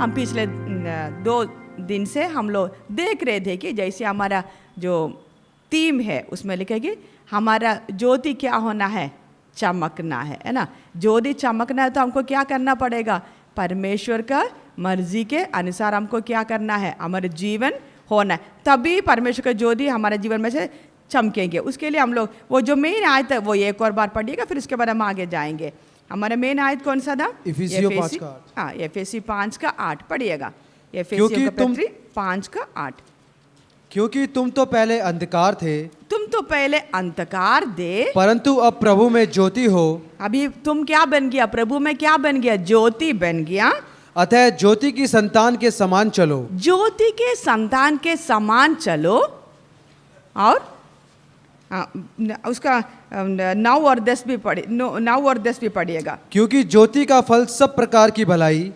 हम पिछले 2 दिन से हम लोग देख रहे थे कि जैसे हमारा जो थीम है उसमें लिखेगी हमारा ज्योति क्या होना है, चमकना है ना। ज्योति चमकना है तो हमको क्या करना पड़ेगा, परमेश्वर का मर्जी के अनुसार हमको क्या करना है, हमारे जीवन होना है, तभी परमेश्वर का ज्योति हमारे जीवन में से चमकेंगे। उसके लिए हम लोग वो जो मेन आयत है वो एक और बार पढ़िएगा, फिर उसके बाद हम आगे जाएंगे। हमारा मेन आयत कौन सा था, एफेसी 5:8 पढ़िएगा। एफेसियों का पत्री 5:8। क्योंकि तुम तो पहले अंधकार थे, तुम तो पहले अंधकार दे, परंतु अब प्रभु में ज्योति हो। अभी तुम क्या बन गया, प्रभु में क्या बन गया, ज्योति बन गया। अतः ज्योति की संतान के समान चलो, ज्योति के संतान के समान चलो। और उसका 9 और 10 भी पढ़े, 9 और 10 भी पढ़िएगा। क्योंकि ज्योति का फल सब प्रकार की भलाई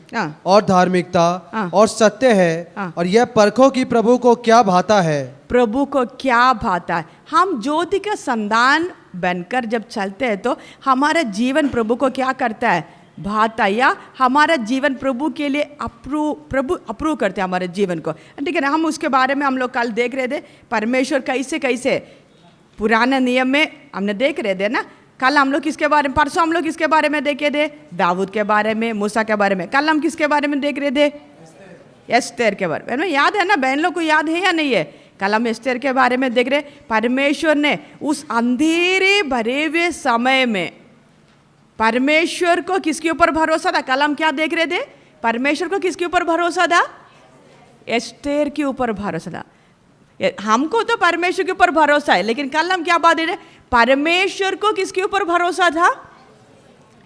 और धार्मिकता और सत्य है, और यह परखो कि प्रभु को क्या भाता है। प्रभु को क्या भाता है। हम ज्योति का संतान बनकर जब चलते हैं तो हमारा जीवन प्रभु को क्या करता है, भाता, या हमारा जीवन प्रभु के लिए प्रभु अप्रूव करते हैं हमारे जीवन को, ठीक है ना। हम उसके बारे में हम लोग कल देख रहे थे, परमेश्वर कैसे कैसे पुराने नियम में हमने देख रहे थे ना। कल हम लोग किसके बारे में, परसों हम लोग किसके बारे में देखे थे, दाऊद के बारे में, मूसा के बारे में। कल हम किसके बारे में देख रहे थे, एस्तेर के बारे में। याद है ना, बहन लोग को याद है या नहीं है। कल हम एस्तेर के बारे में देख रहे, परमेश्वर ने उस अंधेरे भरे हुए समय में परमेश्वर को किसके ऊपर भरोसा था। कल हम क्या देख रहे थे, परमेश्वर को किसके ऊपर भरोसा था, एस्तेर के ऊपर भरोसा था। हमको तो परमेश्वर के ऊपर भरोसा है, लेकिन कल हम क्या बात रहे, परमेश्वर को किसके ऊपर भरोसा था,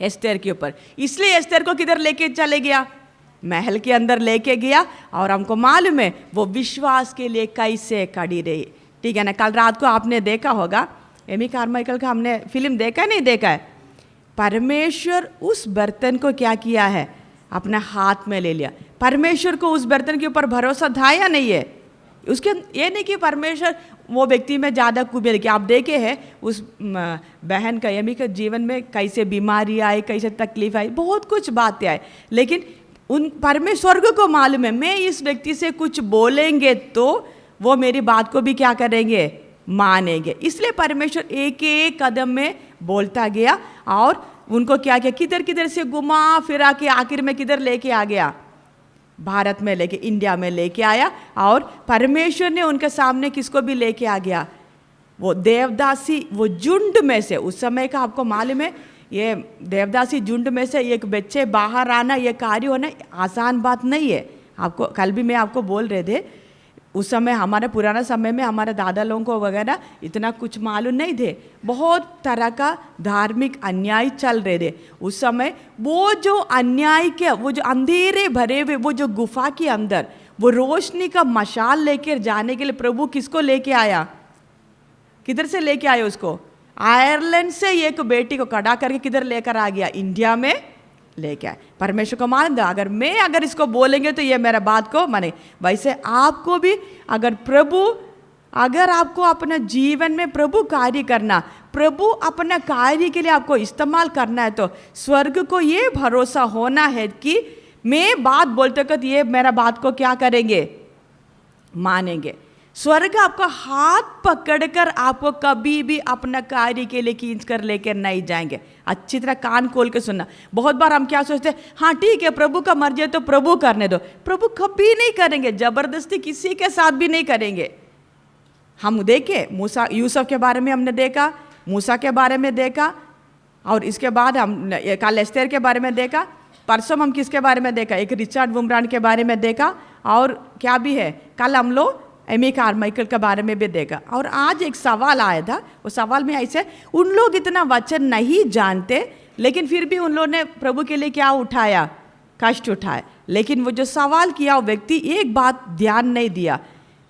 एस्तेर के ऊपर। इसलिए एस्तेर को किधर लेके चले गया, महल के अंदर लेके गया, और हमको मालूम है वो विश्वास के लिए कैसे खड़ी रही, ठीक है ना। कल रात को आपने देखा होगा, एमी कार्माइकल का हमने फिल्म देखा नहीं देखा है। परमेश्वर उस बर्तन को क्या किया है, अपना हाथ में ले लिया। परमेश्वर को उस बर्तन के ऊपर भरोसा था या नहीं है। उसके ये नहीं कि परमेश्वर वो व्यक्ति में ज़्यादा कुबेर, कि आप देखे हैं उस बहन का, यमी के जीवन में कैसे बीमारी आई, कैसे तकलीफ आई, बहुत कुछ बातें आई, लेकिन उन परमेश्वर को मालूम है मैं इस व्यक्ति से कुछ बोलेंगे तो वो मेरी बात को भी क्या करेंगे, मानेंगे। इसलिए परमेश्वर एक एक कदम में बोलता गया, और उनको क्या किया, किधर किधर से घुमा फिरा के आखिर में किधर लेके आ गया, भारत में लेके, इंडिया में लेके आया। और परमेश्वर ने उनके सामने किसको भी लेके आ गया, वो देवदासी, वो झुंड में से, उस समय का आपको मालूम है, ये देवदासी झुंड में से एक बच्चे बाहर आना, ये कार्य होना आसान बात नहीं है। आपको कल भी मैं आपको बोल रहे थे, उस समय हमारे पुराना समय में हमारे दादा लोगों को वगैरह इतना कुछ मालूम नहीं थे, बहुत तरह का धार्मिक अन्याय चल रहे थे उस समय। वो जो अन्याय के, वो जो अंधेरे भरे हुए वो जो गुफा के अंदर वो रोशनी का मशाल लेकर जाने के लिए प्रभु किसको लेके आया, किधर से लेके आया उसको, आयरलैंड से एक बेटी को खड़ा करके किधर लेकर आ गया, इंडिया में लेके आए। परमेश्वर को मान दो, अगर इसको बोलेंगे तो ये मेरा बात को माने। वैसे आपको भी अगर आपको अपने जीवन में प्रभु कार्य करना, प्रभु अपना कार्य के लिए आपको इस्तेमाल करना है, तो स्वर्ग को ये भरोसा होना है कि मैं बात बोलते वक्त ये मेरा बात को क्या करेंगे, मानेंगे। स्वर्ग आपका हाथ पकड़कर आपको कभी भी अपना कार्य के लिए खींच कर लेकर नहीं जाएंगे। अच्छी तरह कान खोल के सुनना। बहुत बार हम क्या सोचते हैं, हाँ ठीक है प्रभु का मर्जी है तो प्रभु करने दो। प्रभु कभी नहीं करेंगे, जबरदस्ती किसी के साथ भी नहीं करेंगे। हम देखे मूसा, यूसुफ के बारे में हमने देखा, मूसा के बारे में देखा, और इसके बाद हम कल एस्तेर के बारे में देखा, परसों हम किसके बारे में देखा, एक रिचर्ड वुमब्रांड के बारे में देखा, और क्या भी है कल हम लोग एमी कार्माइकल के बारे में भी देखा। और आज एक सवाल आया था, वो सवाल में ऐसे, उन लोग इतना वचन नहीं जानते, लेकिन फिर भी उन लोगों ने प्रभु के लिए क्या उठाया, कष्ट उठाए। लेकिन वो जो सवाल किया वो व्यक्ति एक बात ध्यान नहीं दिया।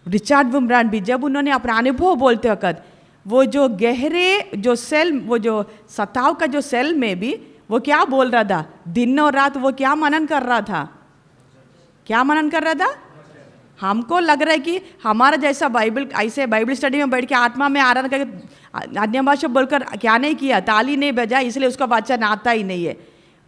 रिचर्ड वुमब्रांड भी जब उन्होंने अपना अनुभव बोलते वक्त, वो जो गहरे जो सेल, वो जो सताव का जो सेल में भी वो क्या बोल रहा था, दिन और रात वो क्या मनन कर रहा था, क्या मनन कर रहा था। हमको लग रहा है कि हमारा जैसा बाइबल, ऐसे बाइबल स्टडी में बैठ के आत्मा में आराधना करके अन्य भाषा बोलकर क्या नहीं किया, ताली नहीं बजा, इसलिए उसका वचन आता ही नहीं है।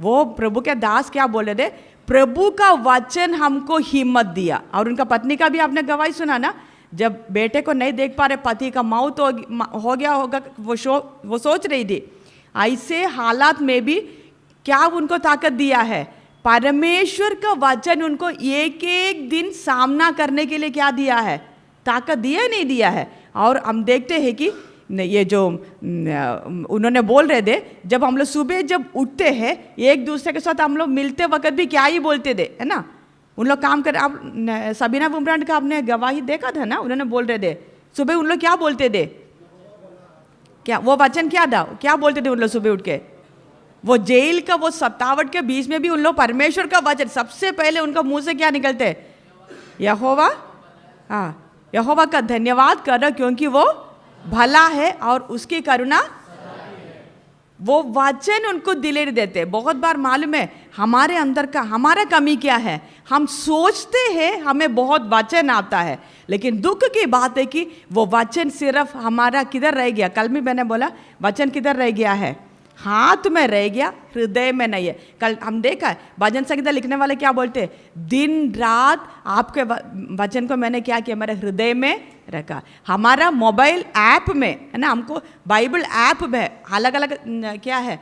वो प्रभु के दास क्या बोल रहे थे, प्रभु का वचन हमको हिम्मत दिया। और उनका पत्नी का भी आपने गवाही सुना ना, जब बेटे को नहीं देख पा रहे, पति का मौत हो गया होगा, वो सोच रही थी। ऐसे हालात में भी क्या उनको ताकत दिया है? परमेश्वर का वचन उनको एक एक दिन सामना करने के लिए क्या दिया है? ताकत दिया नहीं दिया है। और हम देखते हैं कि ये जो उन्होंने बोल रहे थे, जब हम लोग सुबह जब उठते हैं एक दूसरे के साथ हम लोग मिलते वक्त भी क्या ही बोलते थे, है ना? उन लोग काम कर, आप सबीना बुमरान का आपने गवाही देखा था ना, उन्होंने बोल रहे थे सुबह उन लोग क्या बोलते थे, क्या वो वचन क्या था, क्या बोलते थे उन लोग सुबह उठ के? वो जेल का वो सतावट के बीच में भी उन लोग परमेश्वर का वचन सबसे पहले उनका मुंह से क्या निकलते? यहोवा, हाँ, यहोवा का धन्यवाद करो क्योंकि वो भला है और उसकी करुणा। वो वचन उनको दिले देते। बहुत बार मालूम है हमारे अंदर का हमारा कमी क्या है, हम सोचते हैं हमें बहुत वचन आता है, लेकिन दुख की बात है कि वो वचन सिर्फ हमारा किधर रह गया? कल भी मैंने बोला वचन किधर रह गया है? हाथ में रह गया, हृदय में नहीं है। कल हम देखा है भजन संगीता लिखने वाले क्या बोलते हैं, दिन रात आपके वचन को मैंने क्या किया, मेरे हृदय में रखा। हमारा मोबाइल ऐप में है ना, हमको बाइबल ऐप में अलग अलग क्या है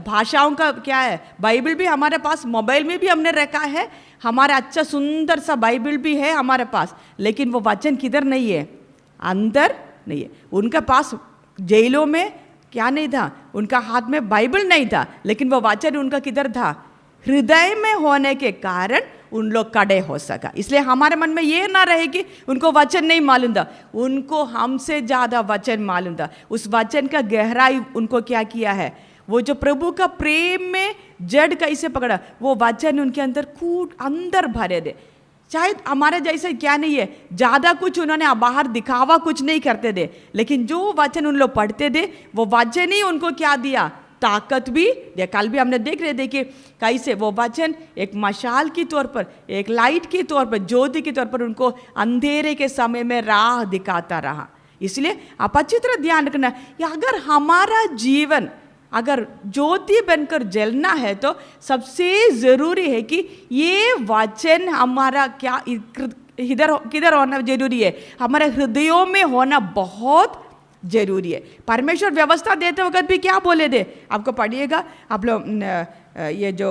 भाषाओं का क्या है, बाइबल भी हमारे पास मोबाइल में भी हमने रखा है। हमारा अच्छा सुंदर सा बाइबल भी है हमारे पास, लेकिन वो वचन किधर नहीं है? अंदर नहीं है। उनके पास जेलों में क्या नहीं था, उनका हाथ में बाइबल नहीं था, लेकिन वो वचन उनका किधर था? हृदय में होने के कारण उन लोग कड़े हो सका। इसलिए हमारे मन में ये ना रहे कि उनको वचन नहीं मालूम था, उनको हमसे ज़्यादा वचन मालूम था। उस वचन का गहराई उनको क्या किया है, वो जो प्रभु का प्रेम में जड़ कैसे पकड़ा, वो वचन उनके अंदर कूट अंदर भरे दे। शायद हमारे जैसे क्या नहीं है, ज़्यादा कुछ उन्होंने बाहर दिखावा कुछ नहीं करते थे, लेकिन जो वचन उन लोग पढ़ते थे वो वचन ही उनको क्या दिया? ताकत भी दिया। कल भी हमने देख रहे थे कि कैसे वो वचन एक मशाल की तौर पर, एक लाइट के तौर पर, ज्योति के तौर पर उनको अंधेरे के समय में राह दिखाता रहा। इसलिए आप अच्छी तरह ध्यान रखना, अगर हमारा जीवन अगर ज्योति बनकर जलना है तो सबसे ज़रूरी है कि ये वचन हमारा क्या किधर होना जरूरी है? हमारे हृदयों में होना बहुत जरूरी है। परमेश्वर व्यवस्था देते वक्त भी क्या बोले थे, आपको पढ़िएगा आप लोग, ये जो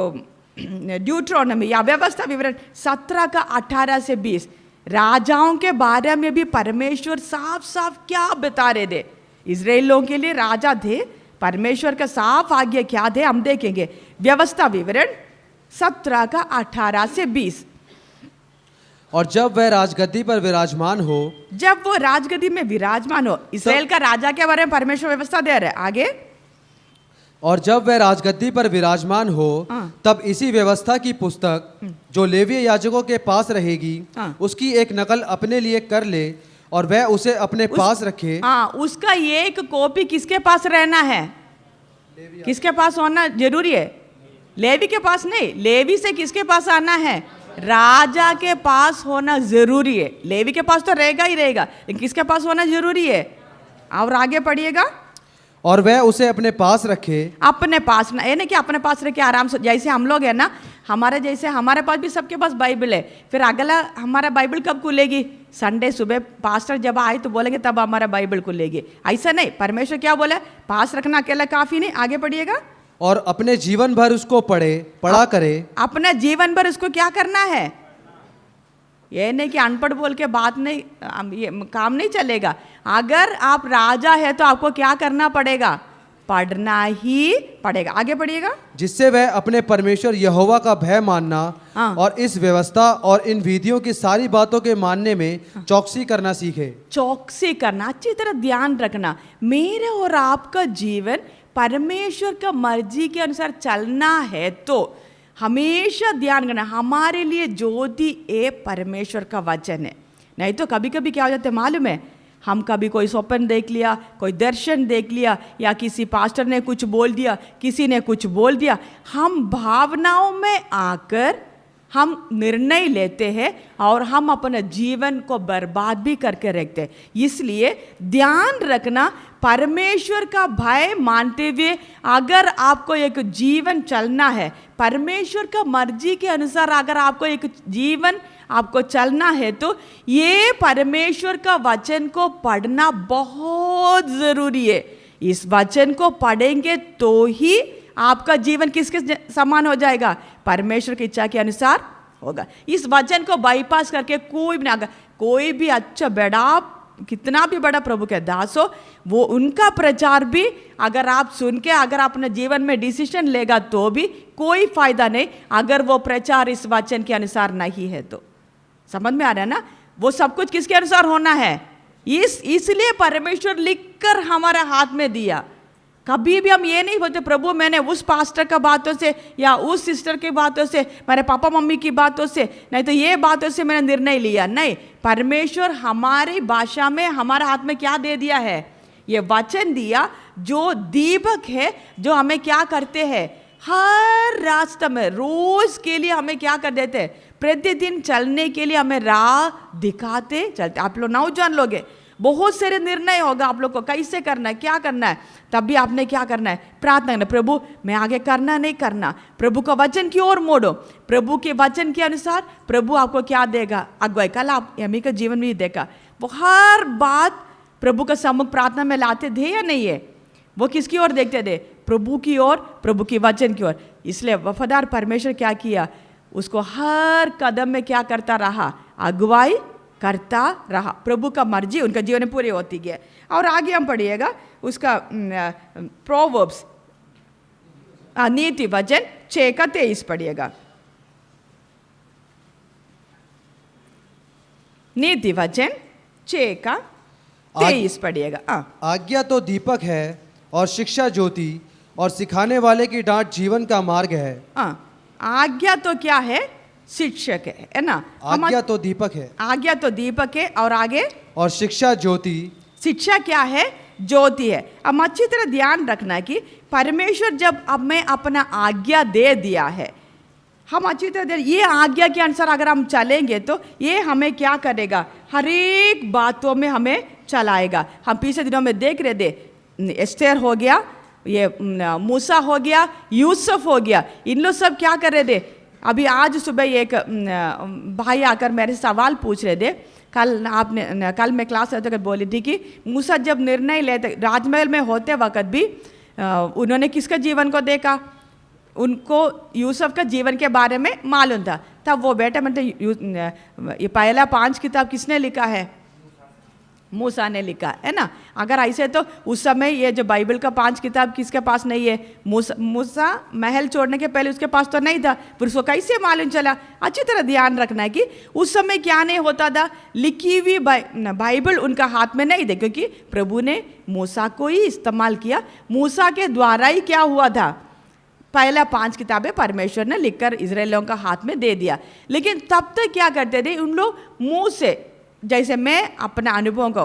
ड्यूट्रोनॉमी या व्यवस्था विवरण 17 का 18 से 20, राजाओं के बारे में भी परमेश्वर साफ साफ क्या बता रहे थे। इजराइल लोगों के लिए राजा थे, परमेश्वर का साफ आज्ञा क्या थे हम देखेंगे। व्यवस्था विवरण 17 का 18 से 20। और जब वह राजगद्दी पर विराजमान हो, जब वो राजगद्दी में विराजमान हो, इस्राएल का राजा के बारे में परमेश्वर व्यवस्था दे रहे हैं। आगे, और जब वह राजगद्दी पर विराजमान हो तब इसी व्यवस्था की पुस्तक जो लेवीय याजकों के पास रहेगी उसकी एक नकल अपने लिए कर ले और वह उसे अपने पास रखे। हाँ, उसका एक कॉपी किसके पास रहना है? किसके पास होना जरूरी है? लेवी के पास नहीं, लेवी से किसके पास आना है? राजा के पास होना जरूरी है। लेवी के पास तो रहेगा ही रहेगा, लेकिन किसके पास होना जरूरी है? और आगे पढ़िएगा, और वह उसे अपने पास रखे। अपने पास ना, ये नहीं कि अपने पास रखे आराम से, जैसे हम लोग है ना, हमारे जैसे हमारे पास भी सबके पास बाइबल है, फिर अगला हमारा बाइबल कब खुलेगी? संडे सुबह पास्टर जब आए तो बोलेंगे तब हमारा बाइबल खुलेगी। ऐसा नहीं, परमेश्वर क्या बोले, पास रखना अकेला काफी नहीं। आगे पढ़िएगा, और अपने जीवन भर उसको पढ़ा करे। अपने जीवन भर उसको क्या करना है? ये नहीं कि अनपढ़ बोल के बात नहीं, ये काम नहीं चलेगा। अगर आप राजा है तो आपको क्या करना पड़ेगा? पढ़ना ही पड़ेगा। आगे पढ़िएगा, जिससे वह अपने परमेश्वर यहोवा का भय मानना और इस व्यवस्था और इन विधियों की सारी बातों के मानने में चौकसी करना सीखे। चौकसी करना, अच्छी तरह ध्यान रखना, मेरे और आपका जीवन परमेश्वर का मर्जी के अनुसार चलना है तो हमेशा ध्यान करना, हमारे लिए ज्योति ए परमेश्वर का वचन है। नहीं तो कभी कभी क्या हो जाता है मालूम है, हम कभी कोई स्वप्न देख लिया, कोई दर्शन देख लिया, या किसी पास्टर ने कुछ बोल दिया, किसी ने कुछ बोल दिया, हम भावनाओं में आकर हम निर्णय लेते हैं और हम अपने जीवन को बर्बाद भी करके रखते हैं। इसलिए ध्यान रखना, परमेश्वर का भय मानते हुए अगर आपको एक जीवन चलना है, परमेश्वर का मर्जी के अनुसार अगर आपको एक जीवन आपको चलना है, तो ये परमेश्वर का वचन को पढ़ना बहुत ज़रूरी है। इस वचन को पढ़ेंगे तो ही आपका जीवन किसके समान हो जाएगा? परमेश्वर की इच्छा के अनुसार होगा। इस वचन को बाईपास करके कोई भी ना, कोई भी अच्छा बड़ा, कितना भी बड़ा प्रभु के दास हो, वो उनका प्रचार भी अगर आप सुन के अगर अपने जीवन में डिसीजन लेगा तो भी कोई फायदा नहीं, अगर वो प्रचार इस वचन के अनुसार नहीं है तो। समझ में आ रहा है ना? वो सब कुछ किसके अनुसार होना है? इसलिए परमेश्वर लिखकर हमारे हाथ में दिया। कभी भी हम ये नहीं बोलते प्रभु मैंने उस पास्टर का बातों से या उस सिस्टर की बातों से, मेरे पापा मम्मी की बातों से, नहीं तो ये बातों से मैंने निर्णय लिया। नहीं, परमेश्वर हमारी भाषा में हमारे हाथ में क्या दे दिया है? ये वचन दिया जो दीपक है, जो हमें क्या करते हैं? हर रास्ते में रोज के लिए हमें क्या कर देते हैं? प्रतिदिन चलने के लिए हमें राह दिखाते चलते। आप लोग नौजवान लोग हैं, बहुत सारे निर्णय होगा आप लोग को, कैसे करना है, क्या करना है। तब भी आपने क्या करना है? प्रार्थना करना, प्रभु मैं आगे करना नहीं करना, प्रभु का वचन की ओर मोड़ो। प्रभु के वचन के अनुसार प्रभु आपको क्या देगा? अगुवाई। कल आप यमी का जीवन में ही देखा, वो हर बात प्रभु का सम्मुख प्रार्थना में लाते थे या नहीं है? वो किसकी ओर देखते थे? प्रभु की ओर, प्रभु के वचन की ओर। इसलिए वफादार परमेश्वर क्या किया? उसको हर कदम में क्या करता रहा? अगुवाई करता रहा। प्रभु का मर्जी उनका जीवन में पूरी होती गई। और आगे हम पढ़िएगा उसका प्रोवर्ब्स नीति वचन 6:23 पढ़िएगा। नीति वचन 6:23 पढ़िएगा। आज्ञा तो दीपक है और शिक्षा ज्योति, और सिखाने वाले की डांट जीवन का मार्ग है। आज्ञा तो क्या है? शिक्षक है ना? आज्ञा तो दीपक है, आज्ञा तो दीपक है, और आगे और शिक्षा ज्योति। शिक्षा क्या है? ज्योति है। अब अच्छी तरह ध्यान रखना कि परमेश्वर जब हमें अपना आज्ञा दे दिया है, हम अच्छी तरह ये आज्ञा के अनुसार अगर हम चलेंगे तो ये हमें क्या करेगा? हर एक बातों में हमें चलाएगा। हम पिछले दिनों में देख रहे थे, एस्तेर हो गया, ये मूसा हो गया, यूसुफ हो गया, इन लोग सब क्या कर रहे थे? अभी आज सुबह एक भाई आकर मेरे से सवाल पूछ रहे थे। कल मैं क्लास रहते कर बोली थी कि मूसा जब निर्णय लेते राजमहल में होते वक्त भी उन्होंने किसका जीवन को देखा? उनको यूसुफ का जीवन के बारे में मालूम था। तब वो बेटा मतलब ये पहला 5 किताब किसने लिखा है? मूसा ने लिखा है ना। अगर ऐसे तो उस समय ये जो बाइबल का 5 किताब किसके पास नहीं है? मूसा महल छोड़ने के पहले उसके पास तो नहीं था, फिर उसको कैसे मालूम चला? अच्छी तरह ध्यान रखना है कि उस समय क्या नहीं होता था, लिखी हुई बाइबल उनका हाथ में नहीं थी, क्योंकि प्रभु ने मूसा को ही इस्तेमाल किया। मूसा के द्वारा ही क्या हुआ था? पहला 5 किताबें परमेश्वर ने लिखकर इजरायलियों का हाथ में दे दिया। लेकिन तब तक क्या करते थे उन लोग? मुँह से, जैसे मैं अपना अनुभव को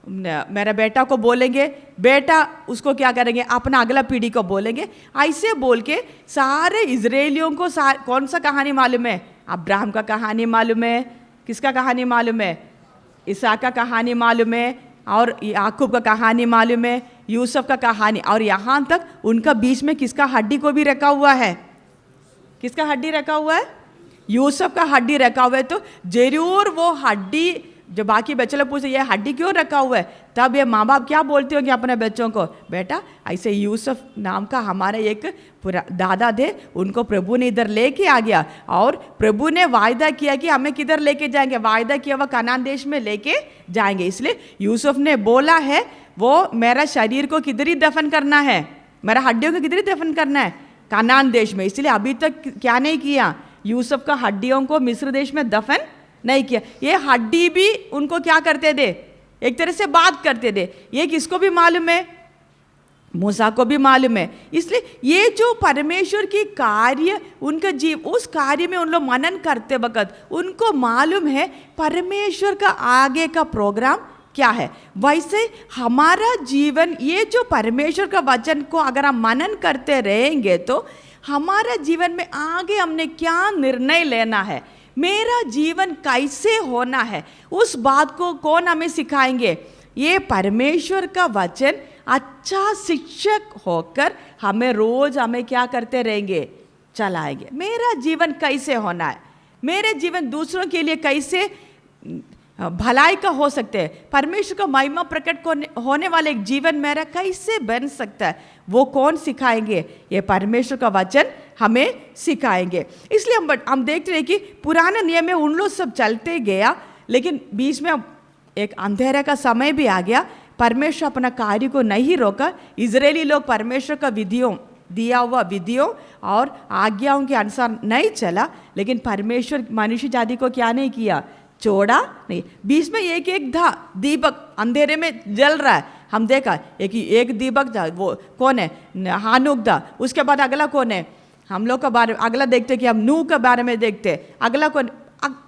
मेरा बेटा को बोलेंगे, बेटा उसको क्या करेंगे? अपना अगला पीढ़ी को बोलेंगे। ऐसे बोल के सारे इजरायलियों को कौन सा कहानी मालूम है? अब्राहम का कहानी मालूम है, किसका कहानी मालूम है? इसहाक का कहानी मालूम है, और याकूब का कहानी मालूम है, यूसुफ का कहानी, और यहाँ तक उनका बीच में किसका हड्डी को भी रखा हुआ है? किसका हड्डी रखा हुआ है? यूसुफ का हड्डी रखा हुआ है। तो जरूर वो हड्डी, जो बाकी बच्चे लोग पूछते ये हड्डी क्यों रखा हुआ है, तब ये माँ बाप क्या बोलते होंगे अपने बच्चों को? बेटा ऐसे यूसुफ नाम का हमारा एक पूरा दादा थे, उनको प्रभु ने इधर लेके आ गया, और प्रभु ने वायदा किया कि हमें किधर लेके जाएंगे? वायदा किया वह कनान देश में लेके जाएंगे। इसलिए यूसुफ ने बोला है वो मेरा शरीर को किधर ही दफन करना है, मेरा हड्डियों को किधर ही दफन करना है? कनान देश में। इसलिए अभी तक क्या नहीं किया? यूसुफ का हड्डियों को मिस्र देश में दफन नहीं किया। ये हड्डी भी उनको क्या करते थे? एक तरह से बात करते थे। ये किसको भी मालूम है? मूसा को भी मालूम है। इसलिए ये जो परमेश्वर की कार्य उनका उस कार्य में उन लोग मनन करते वक्त उनको मालूम है परमेश्वर का आगे का प्रोग्राम क्या है। वैसे हमारा जीवन, ये जो परमेश्वर का वचन को अगर हम मनन करते रहेंगे तो हमारा जीवन में आगे हमने क्या निर्णय लेना है, मेरा जीवन कैसे होना है, उस बात को कौन हमें सिखाएंगे? ये परमेश्वर का वचन अच्छा शिक्षक होकर हमें रोज हमें क्या करते रहेंगे? चलाएंगे। मेरा जीवन कैसे होना है, मेरे जीवन दूसरों के लिए कैसे भलाई का हो सकते हैं, परमेश्वर का महिमा प्रकट होने वाले एक जीवन मेरा कैसे बन सकता है, वो कौन सिखाएंगे? ये परमेश्वर का वचन हमें सिखाएंगे। इसलिए हम देखते हैं कि पुराने नियम में उन लोग सब चलते गया, लेकिन बीच में एक अंधेरे का समय भी आ गया। परमेश्वर अपना कार्य को नहीं रोका। इजरायली लोग परमेश्वर का दिया हुआ विधियों और आज्ञाओं के अनुसार नहीं चला, लेकिन परमेश्वर मनुष्य जाति को क्या नहीं किया? छोड़ा नहीं। बीच में एक था दीपक अंधेरे में जल रहा है, हम देखा एक दीपक था, वो कौन है? हानुक था। उसके बाद अगला कौन है? हम लोग का बारे अगला देखते कि हम नूह के बारे में देखते, अगला कौन?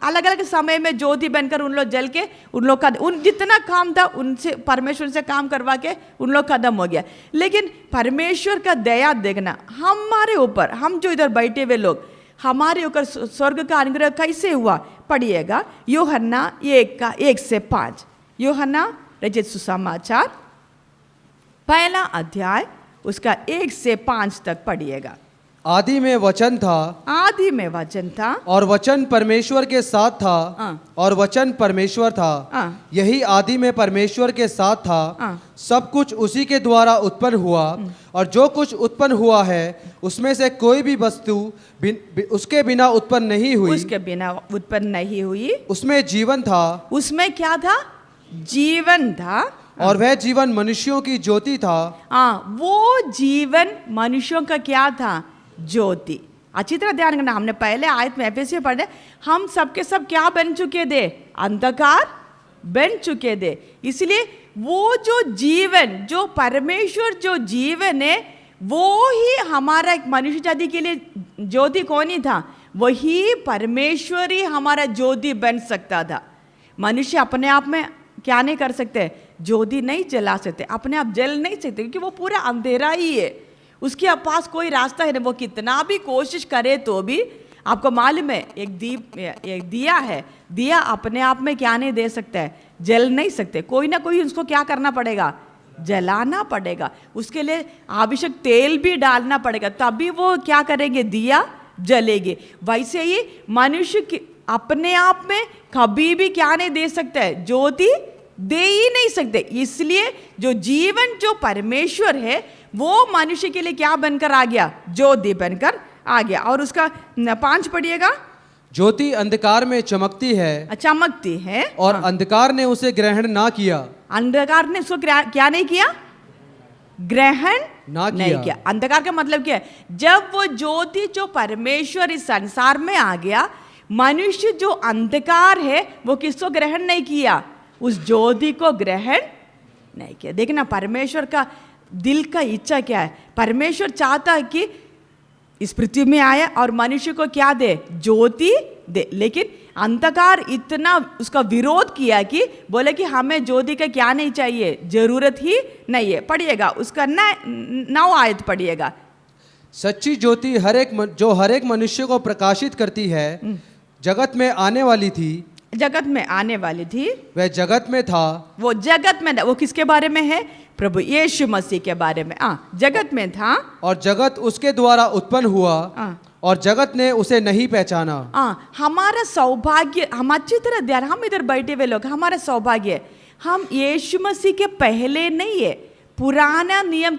अलग अलग समय में ज्योति बनकर उन लोग जल के उन लोग का उन जितना काम था उनसे परमेश्वर से काम करवा के उन लोग खत्म हो गया। लेकिन परमेश्वर का दया देखना हमारे ऊपर, हम जो इधर बैठे हुए लोग, हमारे ऊपर स्वर्ग का अनुग्रह कैसे हुआ? पढ़िएगा यूहन्ना 1:1-5। यूहन्ना रचित सुसमाचार पहला अध्याय उसका 1 से 5 तक पढ़िएगा। आदि में वचन था, आदि में वचन था, और वचन परमेश्वर के साथ था, और वचन परमेश्वर था। यही आदि में परमेश्वर के साथ था। सब कुछ उसी के द्वारा उत्पन्न हुआ, और जो कुछ उत्पन्न हुआ है उसमें से कोई भी वस्तु उसके बिना उत्पन्न नहीं हुई। उसके बिना उत्पन्न नहीं हुई। उसमें जीवन था। उसमें क्या था? जीवन था, और वह जीवन मनुष्यों की ज्योति था। वो जीवन मनुष्यों का क्या था? ज्योति। अच्छी तरह ध्यान करना, हमने पहले आयत में एफएसी में पढ़े, हम सबके सब क्या बन चुके थे? अंधकार बन चुके थे। इसलिए वो जो जीवन, जो परमेश्वर जो जीवन है, वो ही हमारा एक मनुष्य जाति के लिए ज्योति कौन ही था? वही परमेश्वर ही हमारा ज्योति बन सकता था। मनुष्य अपने आप में क्या नहीं कर सकते? ज्योति नहीं जला सकते, अपने आप जल नहीं सकते, क्योंकि वो पूरा अंधेरा ही है, उसके पास कोई रास्ता है नहीं। वो कितना भी कोशिश करे तो भी, आपको मालूम है एक दिया है, दिया अपने आप में क्या नहीं दे सकता है? जल नहीं सकते, कोई ना कोई उसको क्या करना पड़ेगा? जलाना पड़ेगा। उसके लिए आवश्यक तेल भी डालना पड़ेगा, तभी वो क्या करेंगे? दिया जलेगी। वैसे ही मनुष्य अपने आप में कभी भी क्या नहीं दे सकता है? ज्योति दे ही नहीं सकते। इसलिए जो जीवन जो परमेश्वर है वो मनुष्य के लिए क्या बनकर आ गया? ज्योति बनकर आ गया। और उसका 5 पढ़िएगा। ज्योति अंधकार में चमकती है, चमकती है, और अंधकार ने उसे ग्रहण ना किया। अंधकार ने उसको क्या नहीं किया? ग्रहण नहीं किया। अंधकार का मतलब क्या है? जब वो ज्योति जो परमेश्वर इस संसार में आ गया, मनुष्य जो अंधकार है वो किसको ग्रहण नहीं किया? उस ज्योति को ग्रहण नहीं किया। देखना परमेश्वर का दिल का इच्छा क्या है? परमेश्वर चाहता है कि इस पृथ्वी में आया और मनुष्य को क्या दे? ज्योति दे। लेकिन अंधकार इतना उसका विरोध किया कि बोले कि हमें ज्योति का क्या नहीं चाहिए? जरूरत ही नहीं है। पढ़िएगा उसका 9 आयत पढ़िएगा। सच्ची ज्योति जो हर एक मनुष्य को प्रकाशित करती है, जगत में आने वाली थी। जगत में आने वाली थी, वह जगत में था। वो जगत में, वो किसके बारे में है? प्रभु यीशु मसीह के बारे में। जगत में था, और जगत उसके द्वारा उत्पन्न हुआ, और जगत ने उसे नहीं पहचाना। हमारा सौभाग्य, हम अच्छी तरह ध्यान, हम इधर बैठे हुए लोग, हमारा सौभाग्य, हम यीशु मसीह के पहले नहीं है, पुराना नियम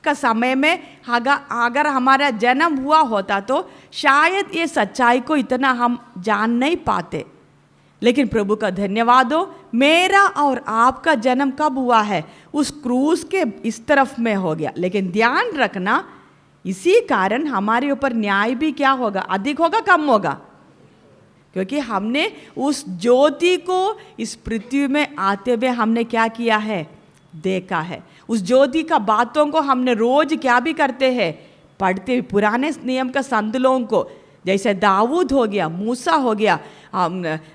का समय में अगर हमारा जन्म हुआ होता तो शायद ये सच्चाई को इतना हम जान नहीं पाते। लेकिन प्रभु का धन्यवाद हो, मेरा और आपका जन्म कब हुआ है? उस क्रूस के इस तरफ में हो गया। लेकिन ध्यान रखना, इसी कारण हमारे ऊपर न्याय भी क्या होगा? अधिक होगा, कम होगा? क्योंकि हमने उस ज्योति को इस पृथ्वी में आते हुए हमने क्या किया है? देखा है। उस ज्योति का बातों को हमने रोज क्या भी करते हैं? पढ़ते। पुराने नियम का संत लोगों को जैसे दाऊद हो गया, मूसा हो गया,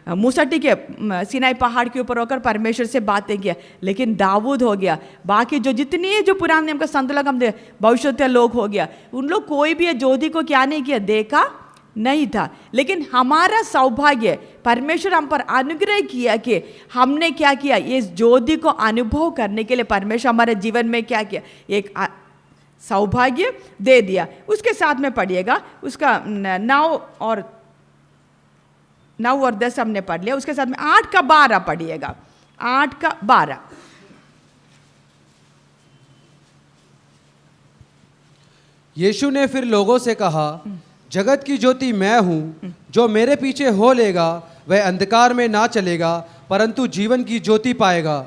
मूसा ठीक है सिनाई पहाड़ के ऊपर होकर परमेश्वर से बातें किया, लेकिन दाऊद हो गया, बाकी जो जितनी जो पुराने नियम का संत लोग हम भविष्य लोग हो गया, उन लोग कोई भी ज्योति को क्या नहीं किया, देखा नहीं था। लेकिन हमारा सौभाग्य, परमेश्वर हम पर अनुग्रह किया कि हमने क्या किया, इस ज्योति को अनुभव करने के लिए परमेश्वर हमारे जीवन में क्या किया, एक सौभाग्य दे दिया। उसके साथ में पढ़िएगा, उसका 9 और 10 हमने पढ़ लिया, उसके साथ में 8 का 12 पढ़िएगा, 8 का 12। यीशु ने फिर लोगों से कहा, जगत की ज्योति मैं हूँ, जो मेरे पीछे हो लेगा वह अंधकार में ना चलेगा परंतु जीवन की ज्योति पाएगा।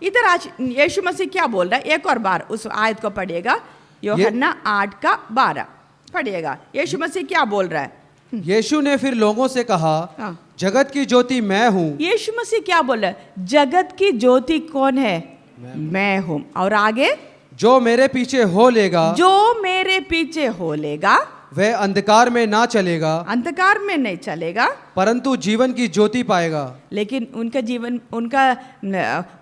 इधर आज यीशु मसीह क्या बोल रहा है, एक और बार उस आयत को पढ़िएगा, यूहन्ना 8 का 12 पढ़िएगा। यीशु मसीह क्या बोल रहा है? यीशु ने फिर लोगों से कहा, जगत की ज्योति मैं हूँ। यीशु मसीह क्या बोल रहा है? जगत की ज्योति कौन है? मैं हूँ। और आगे, जो मेरे पीछे हो लेगा, जो मेरे पीछे हो लेगा वह अंधकार में ना चलेगा, अंधकार में नहीं चलेगा परंतु जीवन की ज्योति पाएगा। लेकिन उनका जीवन, उनका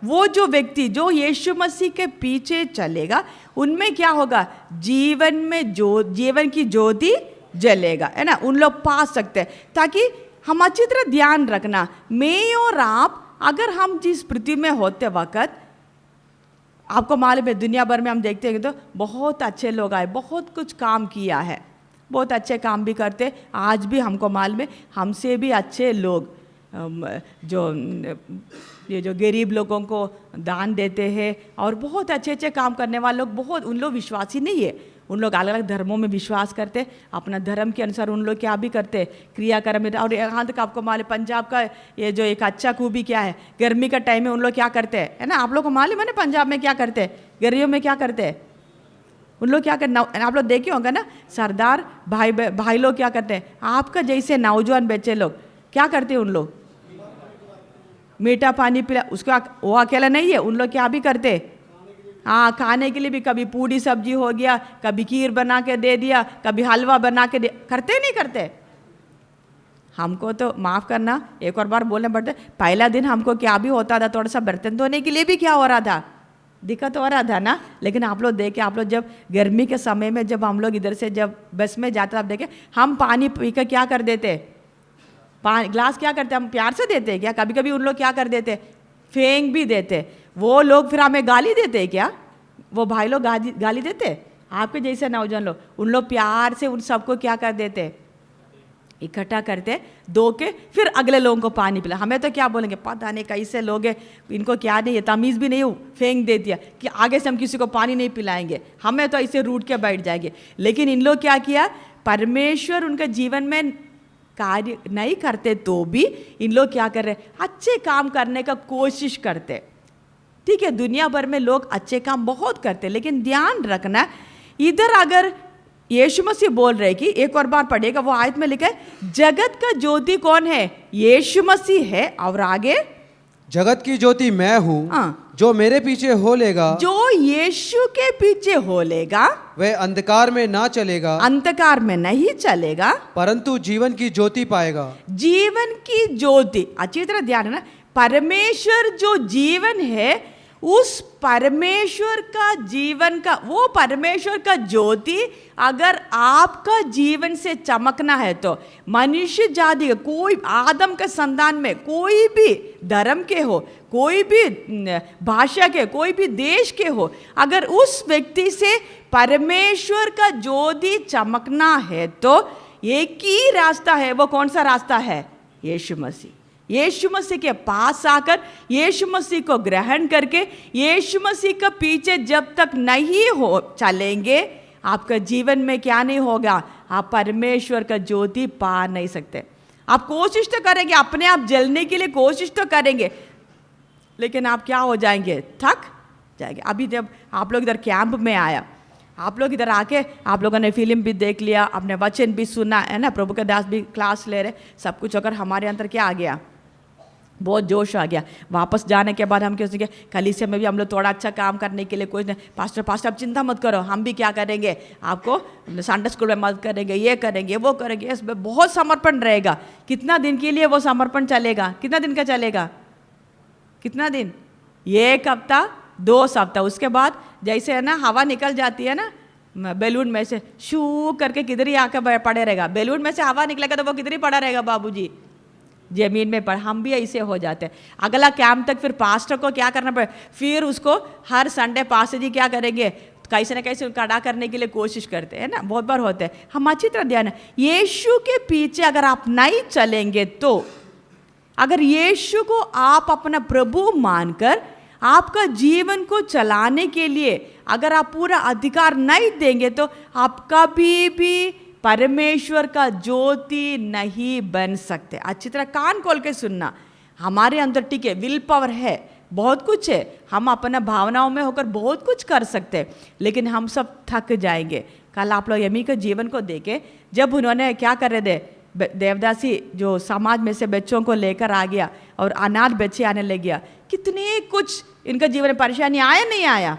वो जो व्यक्ति जो यीशु मसीह के पीछे चलेगा, उनमें क्या होगा, जीवन में जो जीवन की ज्योति जलेगा, है ना, उन लोग पा सकते हैं। ताकि हम अच्छी तरह ध्यान रखना, मैं और आप अगर हम जिस पृथ्वी में होते वक्त, आपको मालूम है दुनिया भर में हम देखते हैं तो बहुत अच्छे लोग आए, बहुत कुछ काम किया है, बहुत अच्छे काम भी करते, आज भी हमको मालूम है हमसे भी अच्छे लोग जो ये जो गरीब लोगों को दान देते हैं और बहुत अच्छे अच्छे काम करने वाले लोग, बहुत उन लोग विश्वासी नहीं है, उन लोग अलग अलग धर्मों में विश्वास करते, अपना धर्म के अनुसार उन लोग क्या भी करते, क्रियाक्रम में। और यहाँ तक आपको मालूम, पंजाब का ये जो एक अच्छा खूबी क्या है, गर्मी का टाइम में उन लोग क्या करते हैं, है ना, आप लोग को मालूम है ना पंजाब में क्या करते हैं, गर्मियों में क्या करते हैं उन लोग, क्या करना आप लोग देखे होंगे ना, सरदार भाई लोग क्या करते हैं, आपका जैसे नौजवान बच्चे लोग क्या करते हैं, उन लोग मीठा पानी पिला, उसका वो अकेला नहीं है, उन लोग क्या भी करते, हाँ खाने के लिए भी कभी पूड़ी सब्जी हो गया, कभी खीर बना के दे दिया, कभी हलवा बना के दे, करते नहीं करते। हमको तो माफ़ करना, एक और बार बोलने पड़ते, पहला दिन हमको क्या भी होता था, थोड़ा सा बर्तन धोने के लिए भी क्या हो रहा था, दिक्कत हो रहा था ना। लेकिन आप लोग देखे, आप लोग जब गर्मी के समय में जब हम लोग इधर से जब बस में जाते, आप देखे हम पानी पी कर क्या कर देते, ग्लास क्या करते, हम प्यार से देते हैं क्या, कभी कभी उन लोग क्या कर देते, फेंक भी देते। वो लोग फिर हमें गाली देते हैं क्या, वो भाई लोग गाली देते, आपके जैसे नौजवान लोग, उन लोग प्यार से उन सबको क्या कर देते, इकट्ठा करते, धो के फिर अगले लोगों को पानी पिला। हमें तो क्या बोलेंगे, पता नहीं कैसे लोग हैं, इनको क्या नहीं है, तमीज़ भी नहीं हो, फेंक दे दिया कि आगे से हम किसी को पानी नहीं पिलाएंगे, हमें तो ऐसे रूठ के बैठ जाएंगे। लेकिन इन लोग क्या किया, परमेश्वर उनके जीवन में कार्य नहीं करते तो भी इन लोग क्या कर रहे, अच्छे काम करने का कोशिश करते। ठीक है, दुनिया भर में लोग अच्छे काम बहुत करते, लेकिन ध्यान रखना, इधर अगर यीशु मसीह बोल रहे कि, एक और बार पढ़ेगा, वो आयत में लिखा है, जगत का ज्योति कौन है, यीशु मसीह है। और आगे, जगत की ज्योति मैं हूँ, जो मेरे पीछे हो लेगा, जो यीशु के पीछे हो लेगा वह अंधकार में ना चलेगा, अंधकार में नहीं चलेगा, परंतु जीवन की ज्योति पाएगा। जीवन की ज्योति, अच्छी तरह ध्यान है ना, परमेश्वर जो जीवन है, उस परमेश्वर का जीवन का, वो परमेश्वर का ज्योति अगर आपका जीवन से चमकना है तो मनुष्य जाति, कोई आदम के संतान में कोई भी धर्म के हो, कोई भी भाषा के, कोई भी देश के हो, अगर उस व्यक्ति से परमेश्वर का ज्योति चमकना है तो एक ही रास्ता है। वो कौन सा रास्ता है? यीशु मसीह। यीशु मसीह के पास आकर यीशु मसीह को ग्रहण करके यीशु मसीह के पीछे जब तक नहीं हो चलेंगे, आपका जीवन में क्या नहीं होगा, आप परमेश्वर का ज्योति पा नहीं सकते। आप कोशिश तो करेंगे, अपने आप जलने के लिए कोशिश तो करेंगे, लेकिन आप क्या हो जाएंगे, थक जाएंगे। अभी जब आप लोग इधर कैंप में आया, आप लोग इधर आके आप लोगों ने फिल्म भी देख लिया, अपने वचन भी सुना है ना, प्रभु के दास भी क्लास ले रहे, सब कुछ अगर हमारे अंदर क्या आ गया, बहुत जोश आ गया। वापस जाने के बाद हम क्या सोचे, कलीसिया में भी हम लोग थोड़ा अच्छा काम करने के लिए कोई नहीं, पास्टर आप चिंता मत करो, हम भी क्या करेंगे, आपको संडे स्कूल में मदद करेंगे, ये करेंगे वो करेंगे। इसमें बहुत समर्पण रहेगा। कितना दिन के लिए वो समर्पण चलेगा? कितना दिन का चलेगा? कितना दिन? 1 हफ्ता 2 हफ्ता। उसके बाद जैसे है ना हवा निकल जाती है ना बैलून में से, शू करके किधर ही आकर पड़े रहेगा। बैलून में से हवा निकलेगा तो वो किधर ही पड़ा रहेगा बाबूजी, जमीन में पड़। हम भी ऐसे हो जाते हैं। अगला कैंप तक फिर पास्टर को क्या करना पड़े, फिर उसको हर संडे पास्टर जी क्या करेंगे, कैसे ना कैसे उनका अड़ा करने के लिए कोशिश करते हैं ना, बहुत बार होते हैं। हम अच्छी तरह ध्यान, यीशु के पीछे अगर आप नहीं चलेंगे तो, अगर यीशु को आप अपना प्रभु मानकर आपका जीवन को चलाने के लिए अगर आप पूरा अधिकार नहीं देंगे तो आप कभी भी परमेश्वर का ज्योति नहीं बन सकते। अच्छी तरह कान खोल के सुनना। हमारे अंदर ठीक है, विल पावर है, बहुत कुछ है, हम अपना भावनाओं में होकर बहुत कुछ कर सकते हैं, लेकिन हम सब थक जाएंगे। कल आप लोग यमी के जीवन को देखे, जब उन्होंने क्या कर रहे थे, देवदासी जो समाज में से बच्चों को लेकर आ गया और अनाथ बच्चे आने लग गया, कितने कुछ इनका जीवन में परेशानी आया नहीं आया।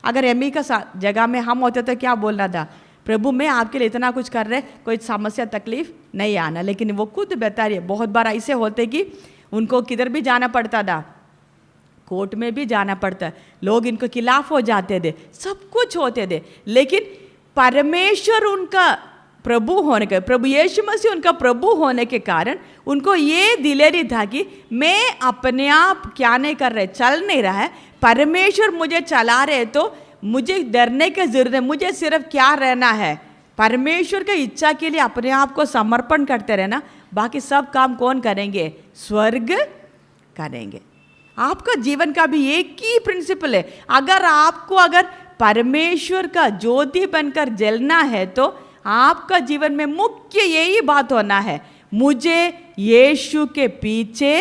अगर यमी का जगह में हम होते तो क्या बोलना था, प्रभु मैं आपके लिए इतना कुछ कर रहे, कोई समस्या तकलीफ नहीं आना। लेकिन वो खुद बता रही है, बहुत बार ऐसे होते कि उनको किधर भी जाना पड़ता था, कोर्ट में भी जाना पड़ता, लोग इनको खिलाफ हो जाते थे, सब कुछ होते थे, लेकिन परमेश्वर उनका प्रभु होने के, प्रभु यीशु मसीह उनका प्रभु होने के कारण उनको ये दिलेरी था कि मैं अपने आप क्या नहीं कर रहे, चल नहीं रहा है, परमेश्वर मुझे चला रहे, तो मुझे डरने की जरूरत है, मुझे सिर्फ क्या रहना है, परमेश्वर की इच्छा के लिए अपने आप को समर्पण करते रहना, बाकी सब काम कौन करेंगे, स्वर्ग करेंगे। आपका जीवन का भी एक ही प्रिंसिपल है, अगर आपको अगर परमेश्वर का ज्योति बनकर जलना है तो आपका जीवन में मुख्य यही बात होना है, मुझे यीशु के पीछे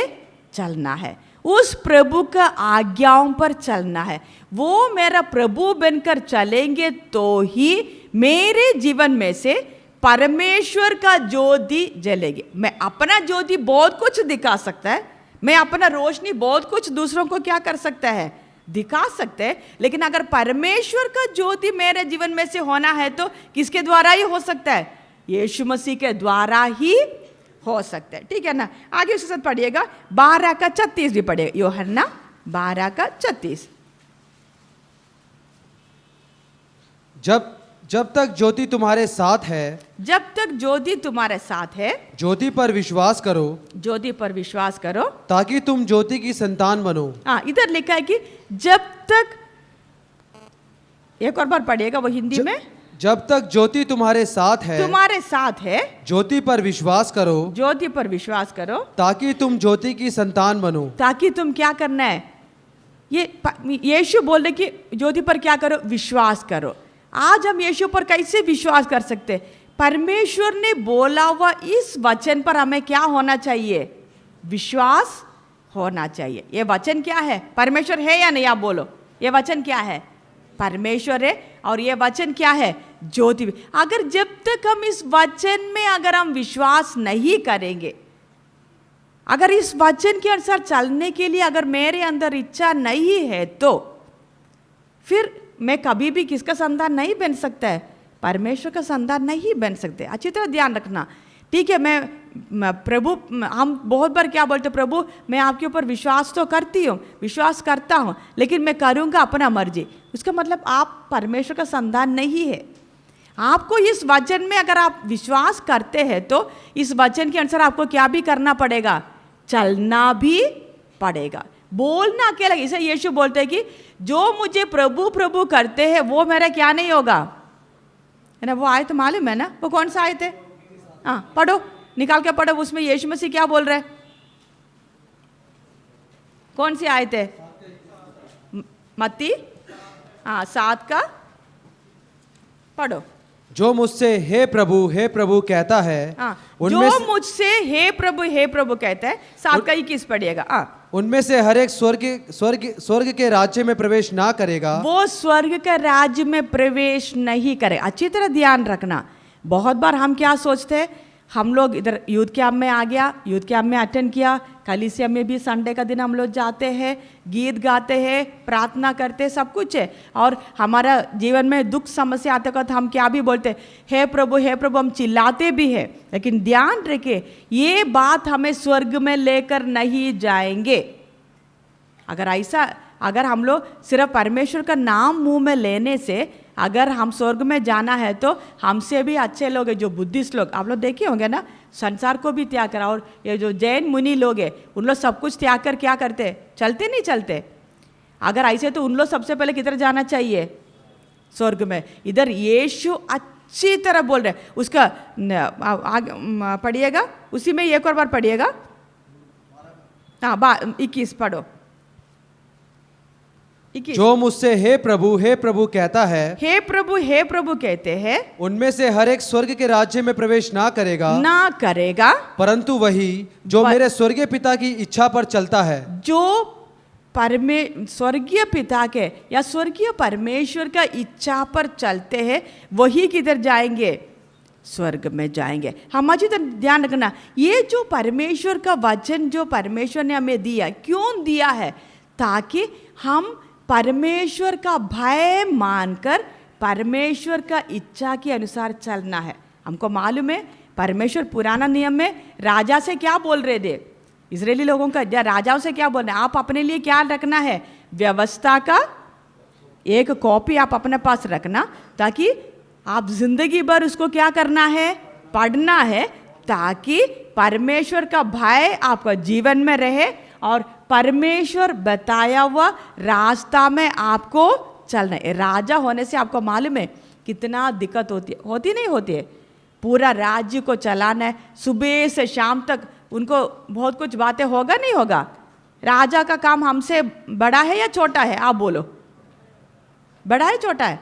चलना है, उस प्रभु का आज्ञाओं पर चलना है। वो मेरा प्रभु बनकर चलेंगे तो ही मेरे जीवन में से परमेश्वर का ज्योति जलेगी। मैं अपना ज्योति बहुत कुछ दिखा सकता है, मैं अपना रोशनी बहुत कुछ दूसरों को क्या कर सकता है, दिखा सकते हैं, लेकिन अगर परमेश्वर का ज्योति मेरे जीवन में से होना है तो किसके द्वारा ही हो सकता है, यीशु मसीह के द्वारा ही हो सकता है। ठीक है ना, आगे उसके साथ पढ़िएगा 12:36 भी पढ़िएगा, यूहन्ना 12:36। जब तक ज्योति तुम्हारे साथ है, जब तक ज्योति तुम्हारे साथ है, ज्योति पर विश्वास करो, ज्योति पर विश्वास करो, ताकि तुम ज्योति की संतान बनो। हाँ, इधर लिखा है कि जब तक, एक और बार पढ़िएगा वो हिंदी में, जब तक ज्योति तुम्हारे साथ है, तुम्हारे साथ है, ज्योति पर विश्वास करो, ज्योति पर विश्वास करो, ताकि तुम ज्योति की संतान बनो। ताकि तुम क्या करना है, ये यीशु बोल रहे कि ज्योति पर क्या करो, विश्वास करो। आज हम यीशु पर कैसे विश्वास कर सकते, परमेश्वर ने बोला हुआ इस वचन पर हमें क्या होना चाहिए, विश्वास होना चाहिए। ये वचन क्या है, परमेश्वर है या नहीं, आप बोलो, ये वचन क्या है, परमेश्वर है, और ये वचन क्या है, ज्योति। अगर जब तक हम इस वचन में अगर हम विश्वास नहीं करेंगे, अगर इस वचन के अनुसार चलने के लिए अगर मेरे अंदर इच्छा नहीं है, तो फिर मैं कभी भी किसका संतान नहीं बन सकता है, परमेश्वर का संतान नहीं बन सकते। अच्छी तरह ध्यान रखना। ठीक है, मैं प्रभु, हम बहुत बार क्या बोलते, प्रभु मैं आपके ऊपर विश्वास तो करती हूँ, विश्वास करता हूँ, लेकिन मैं करूँगा अपना मर्जी। उसका मतलब आप परमेश्वर का संतान नहीं है। आपको इस वचन में अगर आप विश्वास करते हैं तो इस वचन के अनुसार आपको क्या भी करना पड़ेगा, चलना भी पड़ेगा। बोलना अकेला, इसे यीशु बोलते हैं कि जो मुझे प्रभु प्रभु करते हैं वो मेरा क्या नहीं होगा, है ना। वो आयत मालूम है ना, वो कौन सा आयत है, हाँ पढ़ो, निकाल के पढ़ो, उसमें यीशु मसीह क्या बोल रहे हैं, कौन सी आयत है, मत्ती 7 का पढ़ो। जो मुझसे हे प्रभु कहता है, जो मुझसे हे प्रभु कहता है, 7 का 21 पढ़िएगा। उनमें से हर एक स्वर्ग के राज्य में प्रवेश ना करेगा, वो स्वर्ग के राज्य में प्रवेश नहीं करे। अच्छी तरह ध्यान रखना। बहुत बार हम क्या सोचते हैं, हम लोग इधर यूथ कैंप में आ गया, यूथ कैंप में अटेंड किया, कलीसिया में भी संडे का दिन हम लोग जाते हैं, गीत गाते हैं, प्रार्थना करते हैं, सब कुछ है। और हमारा जीवन में दुख समस्या आते वक्त हम क्या भी बोलते हैं, हे प्रभु हम चिल्लाते भी हैं। लेकिन ध्यान रखिए, ये बात हमें स्वर्ग में लेकर नहीं जाएंगे। अगर हम लोग सिर्फ परमेश्वर का नाम मुंह में लेने से अगर हम स्वर्ग में जाना है, तो हमसे भी अच्छे लोग हैं जो बुद्धिस्ट लोग, आप लोग देखे होंगे ना, संसार को भी त्याग करा। और ये जो जैन मुनि लोग हैं, उन लोग सब कुछ त्याग कर क्या करते, चलते नहीं चलते। अगर ऐसे तो उन लोग सबसे पहले किधर जाना चाहिए, स्वर्ग में। इधर यीशु अच्छी तरह बोल रहे, उसका पढ़िएगा, उसी में एक और बार पढ़िएगा। हाँ 21 पढ़ो। जो मुझसे हे प्रभु कहता है, हे प्रभु कहते हैं, उनमें से हर एक स्वर्ग के राज्य में प्रवेश ना करेगा, परंतु वही जो मेरे स्वर्गीय पिता की इच्छा पर चलता है। जो स्वर्गीय पिता के या स्वर्गीय परमेश्वर का इच्छा पर चलते हैं, वही किधर जाएंगे, स्वर्ग में जाएंगे। हम आज तो ध्यान रखना, ये जो परमेश्वर का वचन जो परमेश्वर ने हमें दिया, क्यों दिया है, ताकि हम परमेश्वर का भय मानकर परमेश्वर का इच्छा के अनुसार चलना है। हमको मालूम है परमेश्वर पुराना नियम में राजा से क्या बोल रहे थे, इजरायली लोगों का या राजाओं से क्या बोल रहे हैं, आप अपने लिए क्या रखना है, व्यवस्था का एक कॉपी आप अपने पास रखना, ताकि आप जिंदगी भर उसको क्या करना है, पढ़ना है, ताकि परमेश्वर का भय आपका जीवन में रहे और परमेश्वर बताया हुआ रास्ता में आपको चलना है। राजा होने से आपको मालूम है कितना दिक्कत होती नहीं होती है। पूरा राज्य को चलाना है, सुबह से शाम तक उनको बहुत कुछ बातें होगा नहीं होगा। राजा का काम हमसे बड़ा है या छोटा है, आप बोलो, बड़ा है छोटा है,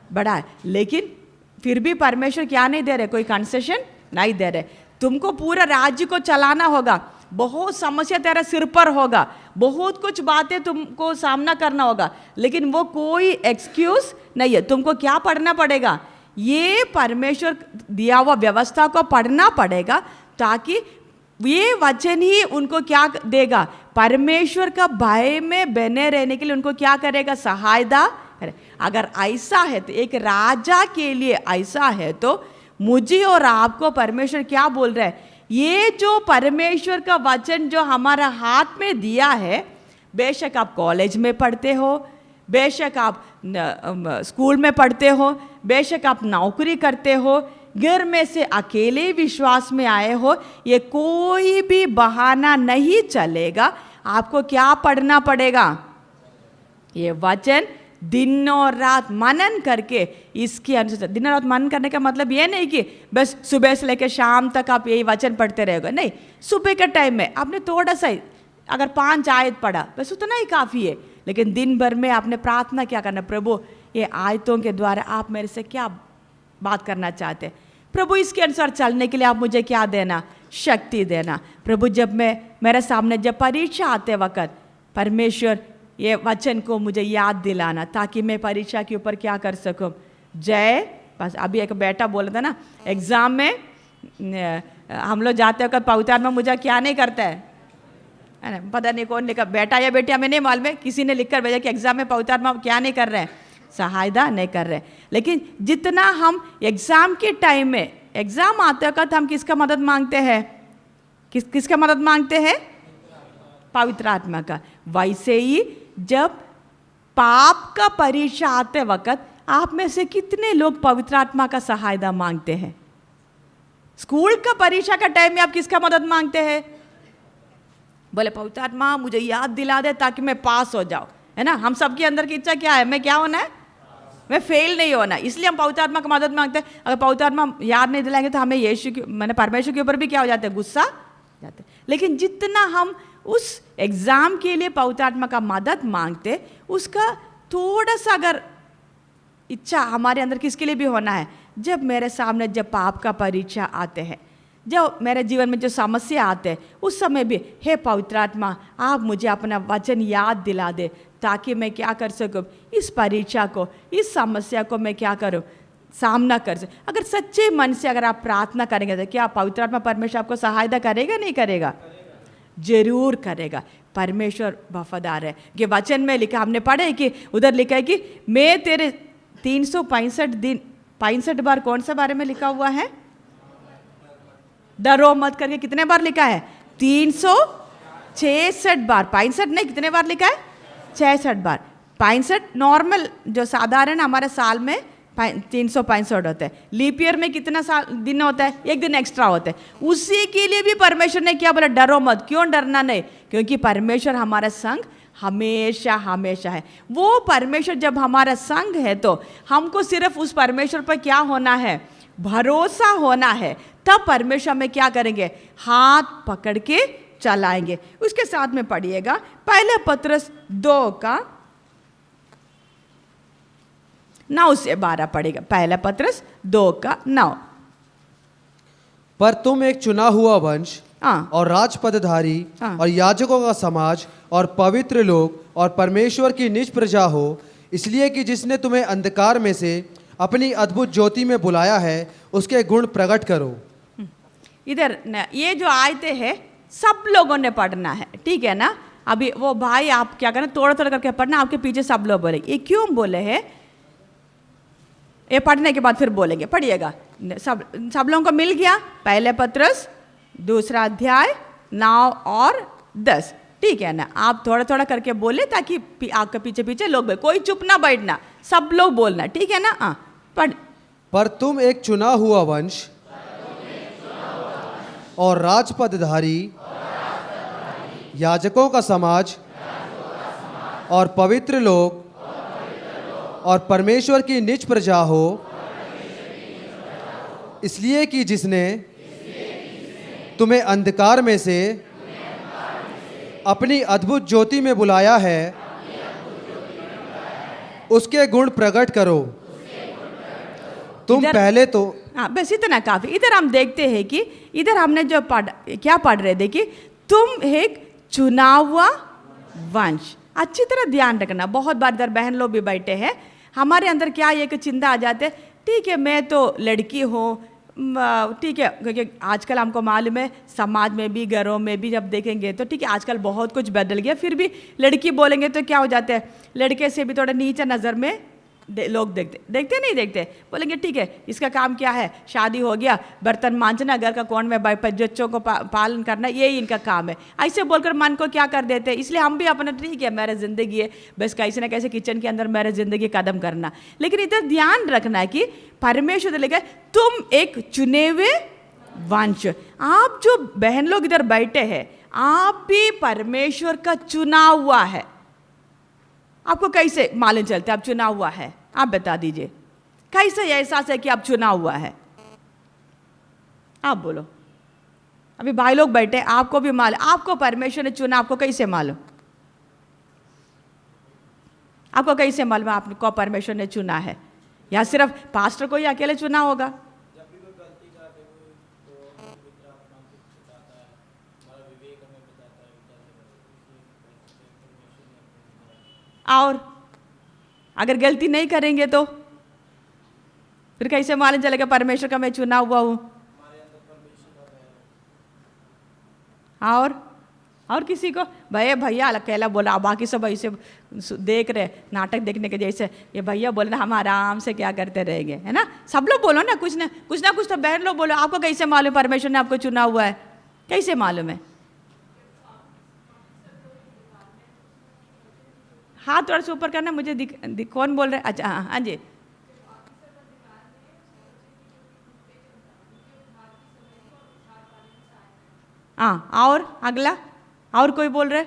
बड़ा है। लेकिन फिर भी परमेश्वर क्या नहीं दे रहे, कोई कंसेशन नहीं दे रहे। तुमको पूरा राज्य को चलाना होगा, बहुत समस्या तेरा सिर पर होगा, बहुत कुछ बातें तुमको सामना करना होगा, लेकिन वो कोई एक्सक्यूज नहीं है। तुमको क्या पढ़ना पड़ेगा, ये परमेश्वर दिया हुआ व्यवस्था को पढ़ना पड़ेगा, ताकि ये वचन ही उनको क्या देगा, परमेश्वर का भय में बने रहने के लिए उनको क्या करेगा, सहायता। अगर ऐसा है तो, एक राजा के लिए ऐसा है, तो मुझे और आपको परमेश्वर क्या बोल रहा है, ये जो परमेश्वर का वचन जो हमारा हाथ में दिया है, बेशक आप कॉलेज में पढ़ते हो, बेशक आप स्कूल में पढ़ते हो, बेशक आप नौकरी करते हो, घर में से अकेले विश्वास में आए हो, ये कोई भी बहाना नहीं चलेगा। आपको क्या पढ़ना पड़ेगा, ये वचन दिन और रात मनन करके, इसके अनुसार। दिन और रात मनन करने का मतलब ये नहीं कि बस सुबह से लेकर शाम तक आप यही वचन पढ़ते रहेगा, नहीं। सुबह के टाइम में आपने थोड़ा सा अगर 5 आयत पढ़ा, बस उतना ही काफ़ी है। लेकिन दिन भर में आपने प्रार्थना क्या करना, प्रभु ये आयतों के द्वारा आप मेरे से क्या बात करना चाहते हैं, प्रभु इसके अनुसार चलने के लिए आप मुझे क्या देना, शक्ति देना। प्रभु जब मेरे सामने जब परीक्षा आते वक्त, परमेश्वर ये वचन को मुझे याद दिलाना, ताकि मैं परीक्षा के ऊपर क्या कर सकूं, जय। बस अभी एक बेटा बोला था ना, एग्ज़ाम में हम लोग जाते वक्त पवित्र आत्मा मुझे क्या नहीं करता है ना, पता नहीं कौन लिखा, बेटा या बेटी हमें नहीं मालूम है, किसी ने लिख कर भेजा कि एग्ज़ाम में पवित्र आत्मा क्या नहीं कर रहे हैं, सहायता नहीं कर रहे। लेकिन जितना हम एग्ज़ाम के टाइम में, एग्ज़ाम आते वक्त हम किसका मदद मांगते हैं, किसका मदद मांगते हैं, पवित्र आत्मा का। वैसे ही जब पाप का परीक्षा आते वक्त आप में से कितने लोग पवित्र आत्मा का सहायता मांगते हैं। स्कूल का परीक्षा का टाइम में आप किसका मदद मांगते हैं, बोले पवित्र आत्मा मुझे याद दिला दे ताकि मैं पास हो जाऊं, है ना। हम सबके अंदर की इच्छा क्या है, मैं क्या होना है, मैं फेल नहीं होना, इसलिए हम पवित्र आत्मा का मदद मांगते हैं। अगर पवित्र आत्मा याद नहीं दिलाएंगे तो हमें यीशु की मैंने परमेश्वर के ऊपर भी क्या हो जाते हैं, गुस्सा जाते। लेकिन जितना हम उस एग्ज़ाम के लिए पवित्र आत्मा का मदद मांगते, उसका थोड़ा सा अगर इच्छा हमारे अंदर किसके लिए भी होना है, जब मेरे सामने जब पाप का परीक्षा आते हैं, जब मेरे जीवन में जो समस्या आते हैं, उस समय भी हे पवित्र आत्मा आप मुझे अपना वचन याद दिला दे, ताकि मैं क्या कर सकूं, इस परीक्षा को, इस समस्या को मैं क्या करूं, सामना कर सके। अगर सच्चे मन से अगर आप प्रार्थना करेंगे तो क्या पवित्र आत्मा परमेश्वर आपको सहायता करेगा नहीं करेगा? जरूर करेगा। परमेश्वर वफादार है। ये वचन में लिखा, हमने पढ़ा है कि उधर लिखा है कि मैं तेरे 365 दिन, 65 बार कौन सा बारे में लिखा हुआ है? डरो मत करके कितने बार लिखा है? 366 बार। 65 नहीं, कितने बार लिखा है? 66 बार। 65 नॉर्मल जो साधारण हमारे साल में 365 होते हैं। लीप ईयर में कितना साल दिन होता है? एक दिन एक्स्ट्रा होता है। उसी के लिए भी परमेश्वर ने क्या बोला? डरो मत। क्यों डरना नहीं? क्योंकि परमेश्वर हमारा संग हमेशा हमेशा है। वो परमेश्वर जब हमारा संग है तो हमको सिर्फ उस परमेश्वर पर क्या होना है? भरोसा होना है। तब परमेश्वर में क्या करेंगे? हाथ पकड़ के चलाएंगे। उसके साथ में पढ़िएगा पहले पत्रस 2:9 से 12 पढ़ेगा। पहला पत्रस 2:9। पर तुम एक चुना हुआ वंश हाँ। और राजपदधारी हाँ। और याजकों का समाज और पवित्र लोग और परमेश्वर की निज प्रजा हो, इसलिए कि जिसने तुम्हें अंधकार में से अपनी अद्भुत ज्योति में बुलाया है उसके गुण प्रकट करो। इधर ये जो आयते हैं सब लोगों ने पढ़ना है, ठीक है ना? अभी वो भाई आप क्या करना, थोड़ा थोड़ा करके पढ़ना, आपके पीछे सब लोग बोलेंगे। ये क्यों बोले हैं? ये पढ़ने के बाद फिर बोलेंगे। पढ़िएगा। सब लोगों को मिल गया? पहले पत्रस 2 अध्याय 9 और 10, ठीक है ना? आप थोड़ा थोड़ा करके बोले ताकि आपके पीछे पीछे लोग बोले, कोई चुप ना बैठना, सब लोग बोलना, ठीक है ना? हाँ पढ़। पर तुम एक चुना हुआ वंश और राजपदधारी, याजकों का समाज और पवित्र लोग और परमेश्वर की निज प्रजा हो, इसलिए कि जिसने तुम्हें अंधकार में से अपनी अद्भुत ज्योति में बुलाया है उसके गुण प्रकट करो। तुम पहले तो हाँ बस इतना काफी। इधर हम देखते हैं कि इधर हमने जो क्या पढ़ रहे, देखिए तुम एक चुना हुआ वंश। अच्छी तरह ध्यान रखना। बहुत बार इधर बहन लोग भी बैठे हैं, हमारे अंदर क्या एक चिंता आ जाते है, ठीक है मैं तो लड़की हूँ, ठीक है, क्योंकि आजकल हमको मालूम है समाज में भी घरों में भी जब देखेंगे तो ठीक है आजकल बहुत कुछ बदल गया, फिर भी लड़की बोलेंगे तो क्या हो जाता है, लड़के से भी थोड़ा नीचे नज़र में लोग देखते नहीं देखते, बोलेंगे ठीक है इसका काम क्या है, शादी हो गया, बर्तन मांजना, घर का कौन में बच्चों को पालन करना, यही इनका काम है, ऐसे बोलकर मन को क्या कर देते हैं। इसलिए हम भी अपना ठीक है मेरा ज़िंदगी है, बस कैसे ना कैसे किचन के अंदर मेरा ज़िंदगी कदम करना। लेकिन इधर ध्यान रखना है कि परमेश्वर लेकर तुम एक चुने हुए वंश। आप जो बहन लोग इधर बैठे हैं आप भी परमेश्वर का चुना हुआ है। आपको कैसे मालूम चलता है आप चुना हुआ है? आप बता दीजिए कैसे एहसास है कि आप चुना हुआ है? आप बोलो। अभी भाई लोग बैठे, आपको भी मालूम, आपको परमेश्वर ने चुना, आपको कैसे मालूम? आपको कैसे मालूम आपको परमेश्वर ने चुना है? या सिर्फ पास्टर को ही अकेले चुना होगा? और अगर गलती नहीं करेंगे तो फिर कैसे मालूम चलेगा परमेश्वर का मैं चुना हुआ हूं? और किसी को भैया अकेला बोला, बाकी सब ऐसे देख रहे नाटक देखने के जैसे, ये भैया बोले ना हम आराम से क्या करते रहेंगे, है ना? सब लोग बोलो ना कुछ ना कुछ तो बहन लोग बोलो। आपको कैसे मालूम परमेश्वर ने आपको चुना हुआ है? कैसे मालूम है? हाथ थोड़ा सा ऊपर करना, मुझे कौन बोल रहे? अच्छा हाँ जी। हाँ और अगला और कोई बोल रहे?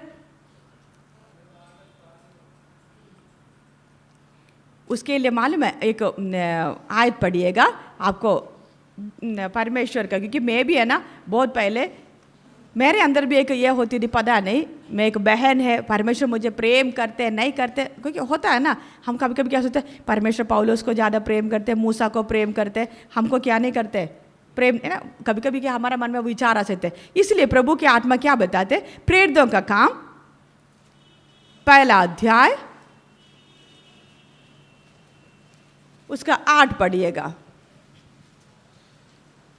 उसके लिए मालूम है एक आयत पढ़िएगा आपको परमेश्वर का, क्योंकि मैं भी है ना बहुत पहले मेरे अंदर भी एक ये होती थी, पता नहीं मैं एक बहन है, परमेश्वर मुझे प्रेम करते नहीं करते, क्योंकि होता है ना हम कभी कभी क्या सोचते हैं परमेश्वर पौलुस को ज़्यादा प्रेम करते, मूसा को प्रेम करते, हमको क्या नहीं करते प्रेम, है ना? कभी कभी क्या हमारा मन में विचार आ सकते। इसलिए प्रभु की आत्मा क्या बताते, प्रेरितों का काम 1 अध्याय उसका 8 पढ़िएगा।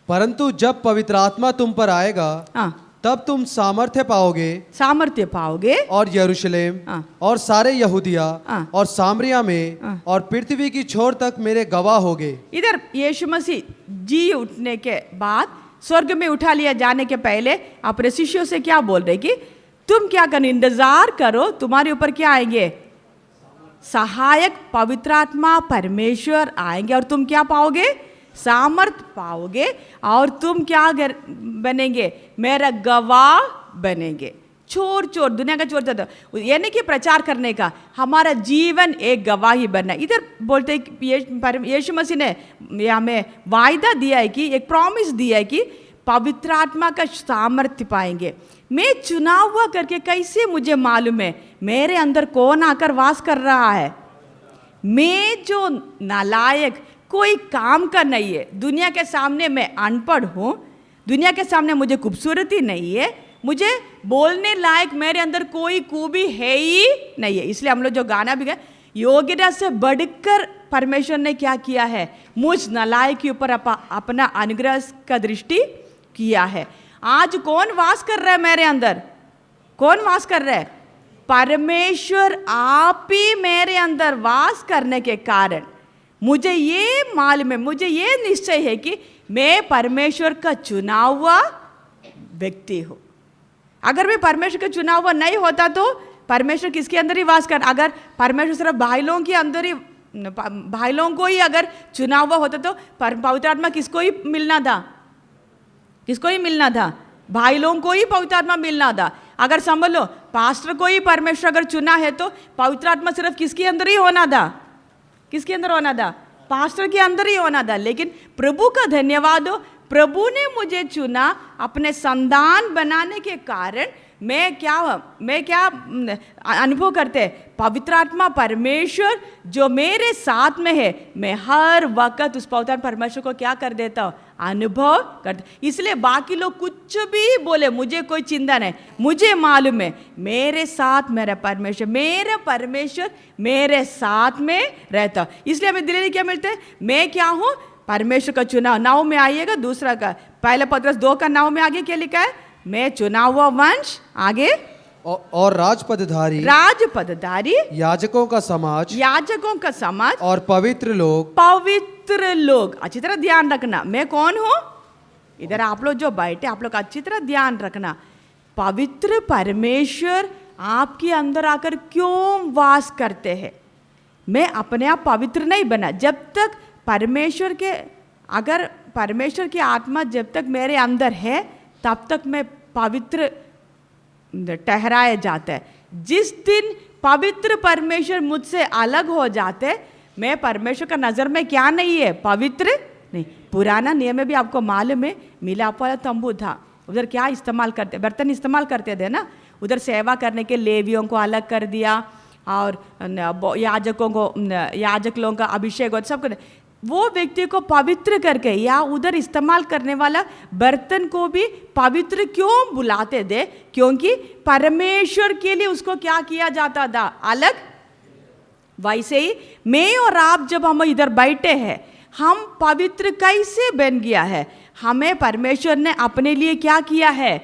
परंतु जब पवित्र आत्मा तुम पर आएगा हाँ, तब तुम सामर्थ्य पाओगे सामर्थ्य पाओगे और यरूशलेम हाँ। और सारे यहूदिया हाँ। और सामरिया में हाँ। और पृथ्वी की छोर तक मेरे गवाह होगे। इधर यीशु मसीह जी उठने के बाद, स्वर्ग में उठा लिया जाने के पहले अपने शिष्यों से क्या बोल रहे कि तुम क्या करना, इंतजार करो, तुम्हारे ऊपर क्या आएंगे, सहायक पवित्र आत्मा परमेश्वर आएंगे और तुम क्या पाओगे, सामर्थ पाओगे और तुम क्या बनेंगे, मेरा गवाह बनेंगे। चोर चोर दुनिया का चोर था, यानी कि प्रचार करने का, हमारा जीवन एक गवाही बनना। इधर बोलते हैं यीशु मसीह ने हमें वायदा दिया है कि एक प्रॉमिस दिया है कि पवित्र आत्मा का सामर्थ्य पाएंगे। मैं चुना हुआ करके कैसे मुझे मालूम है मेरे अंदर कौन आकर वास कर रहा है? मैं जो नालायक कोई काम का नहीं है, दुनिया के सामने मैं अनपढ़ हूँ, दुनिया के सामने मुझे खूबसूरती नहीं है, मुझे बोलने लायक मेरे अंदर कोई खूबी है ही नहीं है। इसलिए हम लोग जो गाना भी गाए, योग्यता से बढ़कर परमेश्वर ने क्या किया है, मुझ नालायक के ऊपर अपना अनुग्रह का दृष्टि किया है। आज कौन वास कर रहा है मेरे अंदर? कौन वास कर रहा है? परमेश्वर आप ही मेरे अंदर वास करने के कारण मुझे ये मालूम है, मुझे ये निश्चय है कि मैं परमेश्वर का चुना हुआ व्यक्ति हूँ। अगर मैं परमेश्वर का चुना हुआ नहीं होता तो परमेश्वर किसके अंदर ही वास कर, अगर परमेश्वर सिर्फ भाई लोगों के अंदर ही, भाई लोगों को ही अगर चुना हुआ होता तो पवित्र आत्मा किसको ही मिलना था? किसको ही मिलना था? भाई लोगों को ही पवित्र आत्मा मिलना था। अगर समझ लो पास्टर को ही परमेश्वर अगर चुना है तो पवित्र आत्मा सिर्फ किसके अंदर ही होना था? किसके अंदर होना था? पास्टर के अंदर ही होना था। लेकिन प्रभु का धन्यवाद हो, प्रभु ने मुझे चुना अपने संतान बनाने के कारण मैं क्या अनुभव करते, पवित्र आत्मा परमेश्वर जो मेरे साथ में है, मैं हर वक्त उस पवित्र परमेश्वर को क्या कर देता हूँ, अनुभव करते। इसलिए बाकी लोग कुछ भी बोले मुझे कोई चिंता नहीं, मुझे मालूम है मेरे साथ मेरा परमेश्वर मेरे साथ में रहता। इसलिए हमें दिल क्या मिलते हैं, मैं क्या हूँ, परमेश्वर का चुनाव। 9 में आइएगा, दूसरा का पहला पत्रस 2 का 9 में आगे क्या लिखा है, मैं चुना हुआ वंश, आगे और राजपदधारी याजकों का समाज और पवित्र लोग। अच्छी तरह ध्यान रखना, मैं कौन हूँ? इधर आप लोग जो बैठे, आप लोग अच्छी तरह ध्यान रखना, पवित्र परमेश्वर आपके अंदर आकर क्यों वास करते हैं। मैं अपने आप पवित्र नहीं बना, जब तक परमेश्वर की आत्मा जब तक मेरे अंदर है तब तक मैं पवित्र ठहराया जाता है। जिस दिन पवित्र परमेश्वर मुझसे अलग हो जाते, मैं परमेश्वर का नज़र में क्या नहीं है, पवित्र नहीं। पुराना नियम में भी आपको मालूम है, मिलाप वाला तंबू था, उधर क्या इस्तेमाल करते, बर्तन इस्तेमाल करते थे ना, उधर सेवा करने के लेवियों को अलग कर दिया और याजक लोगों का अभिषेक और सब कर, वो व्यक्ति को पवित्र करके, या उधर इस्तेमाल करने वाला बर्तन को भी पवित्र क्यों बुलाते थे? क्योंकि परमेश्वर के लिए उसको क्या किया जाता था, अलग। वैसे ही मैं और आप जब हम इधर बैठे हैं, हम पवित्र कैसे बन गया है? हमें परमेश्वर ने अपने लिए क्या किया है,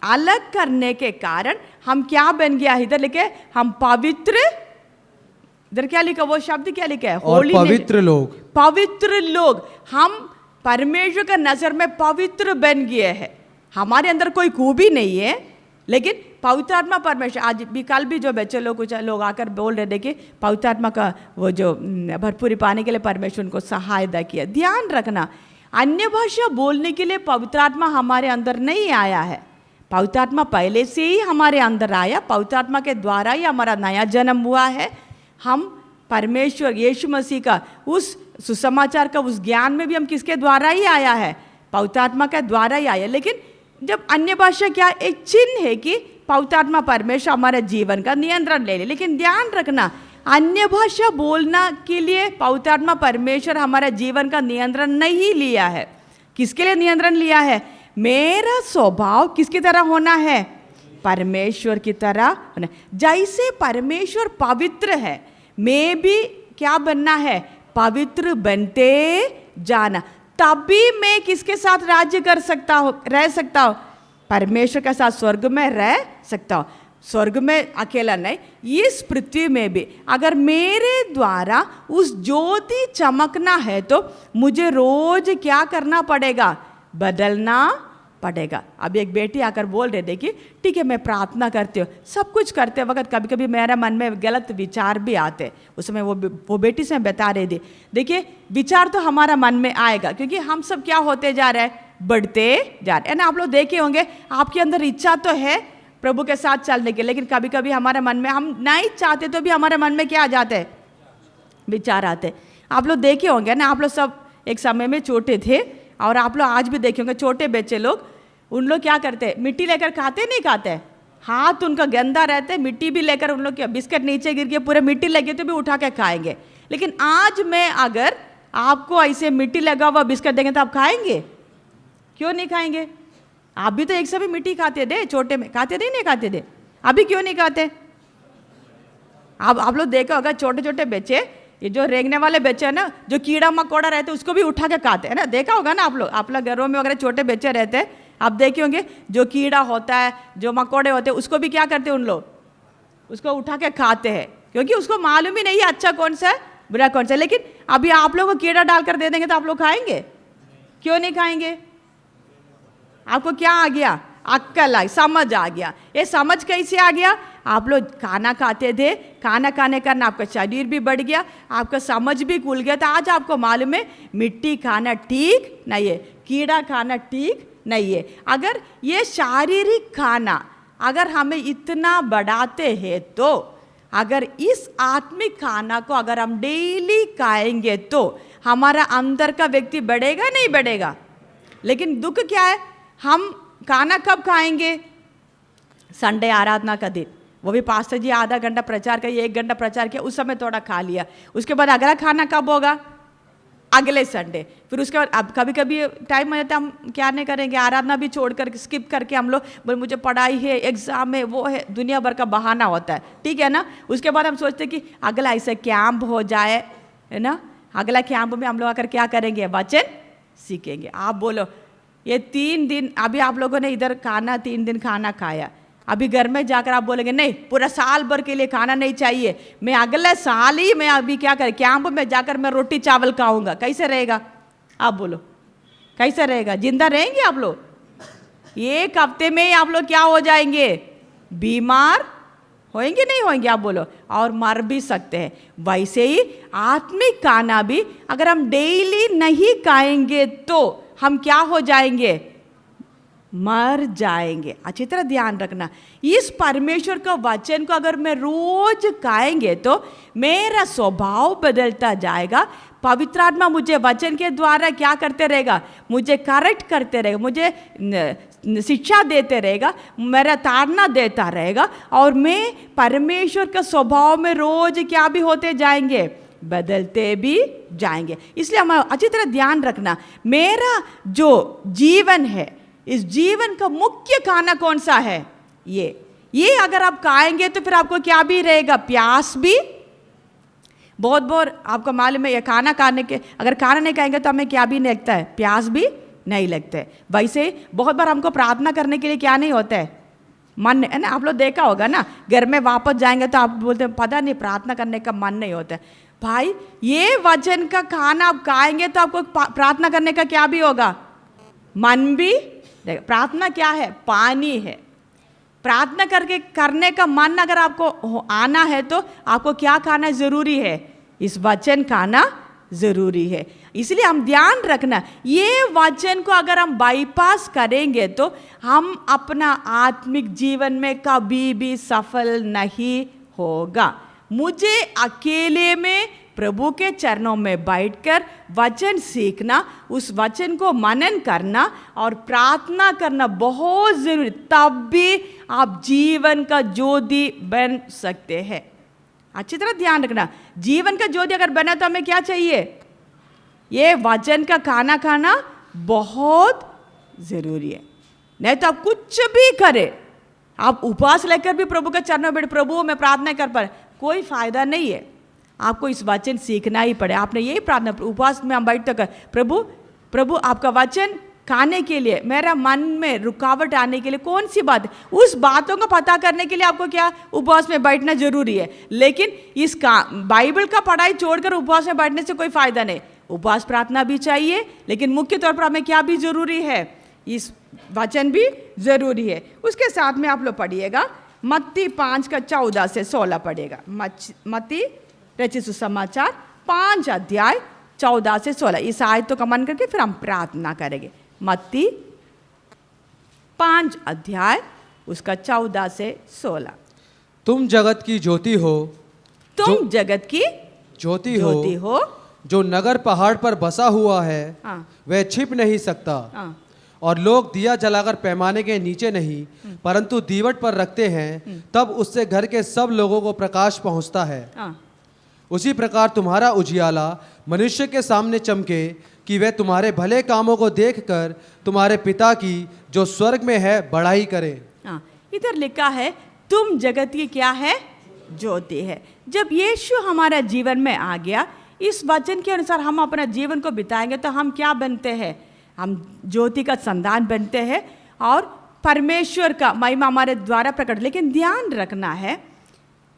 अलग करने के कारण हम क्या बन गया है? इधर लिखे हम पवित्र, इधर क्या लिखा, वो शब्द क्या लिखा है, और पवित्र लोग। हम परमेश्वर का नजर में पवित्र बन गए हैं। हमारे अंदर कोई खूबी नहीं है, लेकिन पवित्र आत्मा परमेश्वर, आज भी कल भी जो बच्चे लोग कुछ लोग आकर बोल रहे थे कि पवित्र आत्मा का वो जो भरपूरी पाने के लिए परमेश्वर उनको सहायता किया। ध्यान रखना, अन्य भाषा बोलने के लिए पवित्र आत्मा हमारे अंदर नहीं आया है, पवित्र आत्मा पहले से ही हमारे अंदर आया। पवित्र आत्मा के द्वारा ही हमारा नया जन्म हुआ है। हम परमेश्वर यीशु मसीह का उस सुसमाचार का उस ज्ञान में भी हम किसके द्वारा ही आया है, पवित्र आत्मा के द्वारा ही आया। लेकिन जब अन्य भाषा क्या एक चिन्ह है कि पवित्र आत्मा परमेश्वर हमारे जीवन का नियंत्रण ले ले। लेकिन ध्यान रखना, अन्य भाषा बोलना के लिए पवित्र आत्मा परमेश्वर हमारे जीवन का नियंत्रण नहीं लिया है। किसके लिए नियंत्रण लिया है? मेरा स्वभाव किसकी तरह होना है, परमेश्वर की तरह होना। जैसे परमेश्वर पवित्र है, मैं भी क्या बनना है, पवित्र बनते जाना, तभी मैं किसके साथ राज्य कर सकता हूँ, रह सकता हूँ? परमेश्वर के साथ स्वर्ग में रह सकता हूँ। स्वर्ग में अकेला नहीं, इस पृथ्वी में भी अगर मेरे द्वारा उस ज्योति चमकना है तो मुझे रोज क्या करना पड़ेगा? बदलना पड़ेगा। अब एक बेटी आकर बोल रहे, देखिए ठीक है मैं प्रार्थना करती हूँ, सब कुछ करते वक्त कभी कभी मेरे मन में गलत विचार भी आते। उस समय वो बेटी से मैं बता रही थी, देखिए विचार तो हमारा मन में आएगा, क्योंकि हम सब क्या होते जा रहे हैं? बढ़ते जा रहे हैं ना। आप लोग देखे होंगे, आपके अंदर इच्छा तो है प्रभु के साथ चलने की, लेकिन कभी कभी हमारे मन में, हम नहीं चाहते तो भी हमारे मन में क्या आ जाते हैं? विचार आते। आप लोग देखे होंगे ना, आप लोग सब एक समय में छोटे थे, और आप लोग आज भी देखे होंगे छोटे बच्चे लोग, उन लोग क्या करते? मिट्टी लेकर खाते नहीं खाते? हाथ उनका गंदा रहते, मिट्टी भी लेकर उन लोग क्या, बिस्किट नीचे गिर के पूरे मिट्टी लगे तो भी उठा के खाएंगे। लेकिन आज मैं अगर आपको ऐसे मिट्टी लगा हुआ बिस्किट देंगे तो आप खाएंगे? क्यों नहीं खाएंगे? आप भी तो एक समय मिट्टी खाते थे, छोटे में खाते थे, नहीं खाते थे? अभी क्यों नहीं खाते? आप लोग देखा होगा छोटे छोटे बच्चे, ये जो रेंगने वाले बच्चे हैं ना, जो कीड़ा मकोड़ा रहते हैं उसको भी उठा के खाते हैं ना। देखा होगा ना आप लोग घरों में अगर छोटे बच्चे रहते हैं, आप देखे होंगे जो कीड़ा होता है, जो मकोड़े होते हैं, उसको भी क्या करते हैं उन लोग? उसको उठा के खाते हैं, क्योंकि उसको मालूम ही नहीं है अच्छा कौन सा है बुरा कौन सा है। लेकिन अभी आप लोग को कीड़ा डालकर दे देंगे तो आप लोग खाएंगे? क्यों नहीं खाएंगे? आपको क्या आ गया? अक्ल आई, समझ आ गया। ये समझ कैसे आ गया? आप लोग खाना खाते थे, खाना खाने का आपका शरीर भी बढ़ गया, आपका समझ भी खुल गया, तो आज आपको मालूम है मिट्टी खाना ठीक नहीं है, कीड़ा खाना ठीक नहीं है। अगर ये शारीरिक खाना अगर हमें इतना बढ़ाते हैं, तो अगर इस आत्मिक खाना को अगर हम डेली खाएंगे तो हमारा अंदर का व्यक्ति बढ़ेगा नहीं बढ़ेगा? लेकिन दुख क्या है, हम खाना कब खाएंगे? संडे आराधना का दिन, वो भी पास्टर जी आधा घंटा प्रचार किया, 1 घंटा प्रचार किया, उस समय थोड़ा खा लिया। उसके बाद अगला खाना कब होगा? अगले संडे। फिर उसके बाद अब कभी कभी टाइम आ जाता है, हम क्या नहीं करेंगे, आराधना भी छोड़कर स्किप करके हम लोग बोले मुझे पढ़ाई है, एग्जाम है, वो है, दुनिया भर का बहाना होता है, ठीक है ना। उसके बाद हम सोचते हैं कि अगला ऐसा कैंप हो जाए, है ना, अगला कैंप में हम लोग आकर क्या करेंगे? वचन सीखेंगे। आप बोलो ये 3 दिन अभी आप लोगों ने इधर खाना 3 दिन खाना खाया, अभी घर में जाकर आप बोलेंगे नहीं पूरा साल भर के लिए खाना नहीं चाहिए, मैं अगले साल ही मैं अभी क्या करें, कैंप में जाकर मैं रोटी चावल खाऊंगा, कैसे रहेगा? आप बोलो कैसे रहेगा? जिंदा रहेंगे आप लोग? 1 हफ्ते में ही आप लोग क्या हो जाएंगे? बीमार होएंगे नहीं होएंगे? आप बोलो, और मर भी सकते हैं। वैसे ही आत्मिक खाना भी अगर हम डेली नहीं खाएंगे तो हम क्या हो जाएंगे? मर जाएंगे। अच्छी तरह ध्यान रखना, इस परमेश्वर का वचन को अगर मैं रोज खाएंगे तो मेरा स्वभाव बदलता जाएगा। पवित्र आत्मा मुझे वचन के द्वारा क्या करते रहेगा? मुझे करेक्ट करते रहेगा, मुझे शिक्षा देते रहेगा, मेरा ताड़ना देता रहेगा, और मैं परमेश्वर का स्वभाव में रोज क्या भी होते जाएंगे? बदलते भी जाएंगे। इसलिए हमारा अच्छी तरह ध्यान रखना, मेरा जो जीवन है, इस जीवन का मुख्य खाना कौन सा है? ये अगर आप खाएंगे तो फिर आपको क्या भी रहेगा? प्यास भी। बहुत बार आपको मालूम है, ये खाना खाने के अगर खाना नहीं खाएंगे तो हमें क्या भी नहीं लगता है? प्यास भी नहीं लगता है। वैसे बहुत बार हमको प्रार्थना करने के लिए क्या नहीं होता है? मन, है ना। आप लोग देखा होगा ना, घर में वापस जाएंगे तो आप बोलते हैं पता नहीं प्रार्थना करने का मन नहीं होता है। भाई ये वचन का खाना आप खाएंगे तो आपको प्रार्थना करने का क्या भी होगा? मन भी। प्रार्थना क्या है? पानी है। प्रार्थना करने का मन अगर आपको आना है तो आपको क्या खाना जरूरी है? इस वचन खाना जरूरी है। इसलिए हम ध्यान रखना, ये वचन को अगर हम बाईपास करेंगे तो हम अपना आत्मिक जीवन में कभी भी सफल नहीं होगा। मुझे अकेले में प्रभु के चरणों में बैठकर वचन सीखना, उस वचन को मनन करना और प्रार्थना करना बहुत जरूरी, तब भी आप जीवन का ज्योति बन सकते हैं। अच्छी तरह ध्यान रखना, जीवन का ज्योति अगर बना तो हमें क्या चाहिए? ये वचन का खाना खाना बहुत जरूरी है। नहीं तो आप कुछ भी करें, आप उपवास लेकर भी प्रभु के चरणों में बैठ, प्रभु मैं प्रार्थना कर पर कोई फायदा नहीं है। आपको इस वचन सीखना ही पड़े। आपने यही प्रार्थना, उपवास में हम बैठते कर, प्रभु प्रभु आपका वचन खाने के लिए मेरा मन में रुकावट आने के लिए कौन सी बात है, उस बातों को पता करने के लिए आपको क्या उपवास में बैठना जरूरी है। लेकिन इसका बाइबल का पढ़ाई छोड़कर उपवास में बैठने से कोई फायदा नहीं। उपवास प्रार्थना भी चाहिए, लेकिन मुख्य तौर पर हमें क्या भी जरूरी है, इस वचन भी जरूरी है। उसके साथ में आप लोग पढ़िएगा मत्ती 5:14-16 पढ़िएगा। मत्ती रचित सुसमाचार 5 अध्याय 14-16, इस आयत को मन करके फिर हम प्रार्थना करेंगे। मत्ती 5 अध्याय उसका 14-16। तुम जगत की ज्योति हो, तुम जगत की ज्योति हो, जो नगर पहाड़ पर बसा हुआ है हाँ। वह छिप नहीं सकता। हाँ। और लोग दिया जलाकर पैमाने के नीचे नहीं परंतु दीवट पर रखते हैं, तब उससे घर के सब लोगों को प्रकाश पहुंचता है। हाँ। उसी प्रकार तुम्हारा उजियाला मनुष्य के सामने चमके, कि वह तुम्हारे भले कामों को देखकर तुम्हारे पिता की जो स्वर्ग में है बड़ाई करे। हाँ, इधर लिखा है तुम जगत की क्या है, ज्योति है। जब यीशु हमारा जीवन में आ गया, इस वचन के अनुसार हम अपना जीवन को बिताएंगे तो हम क्या बनते हैं, हम ज्योति का संतान बनते हैं और परमेश्वर का महिमा हमारे द्वारा प्रकट। लेकिन ध्यान रखना है,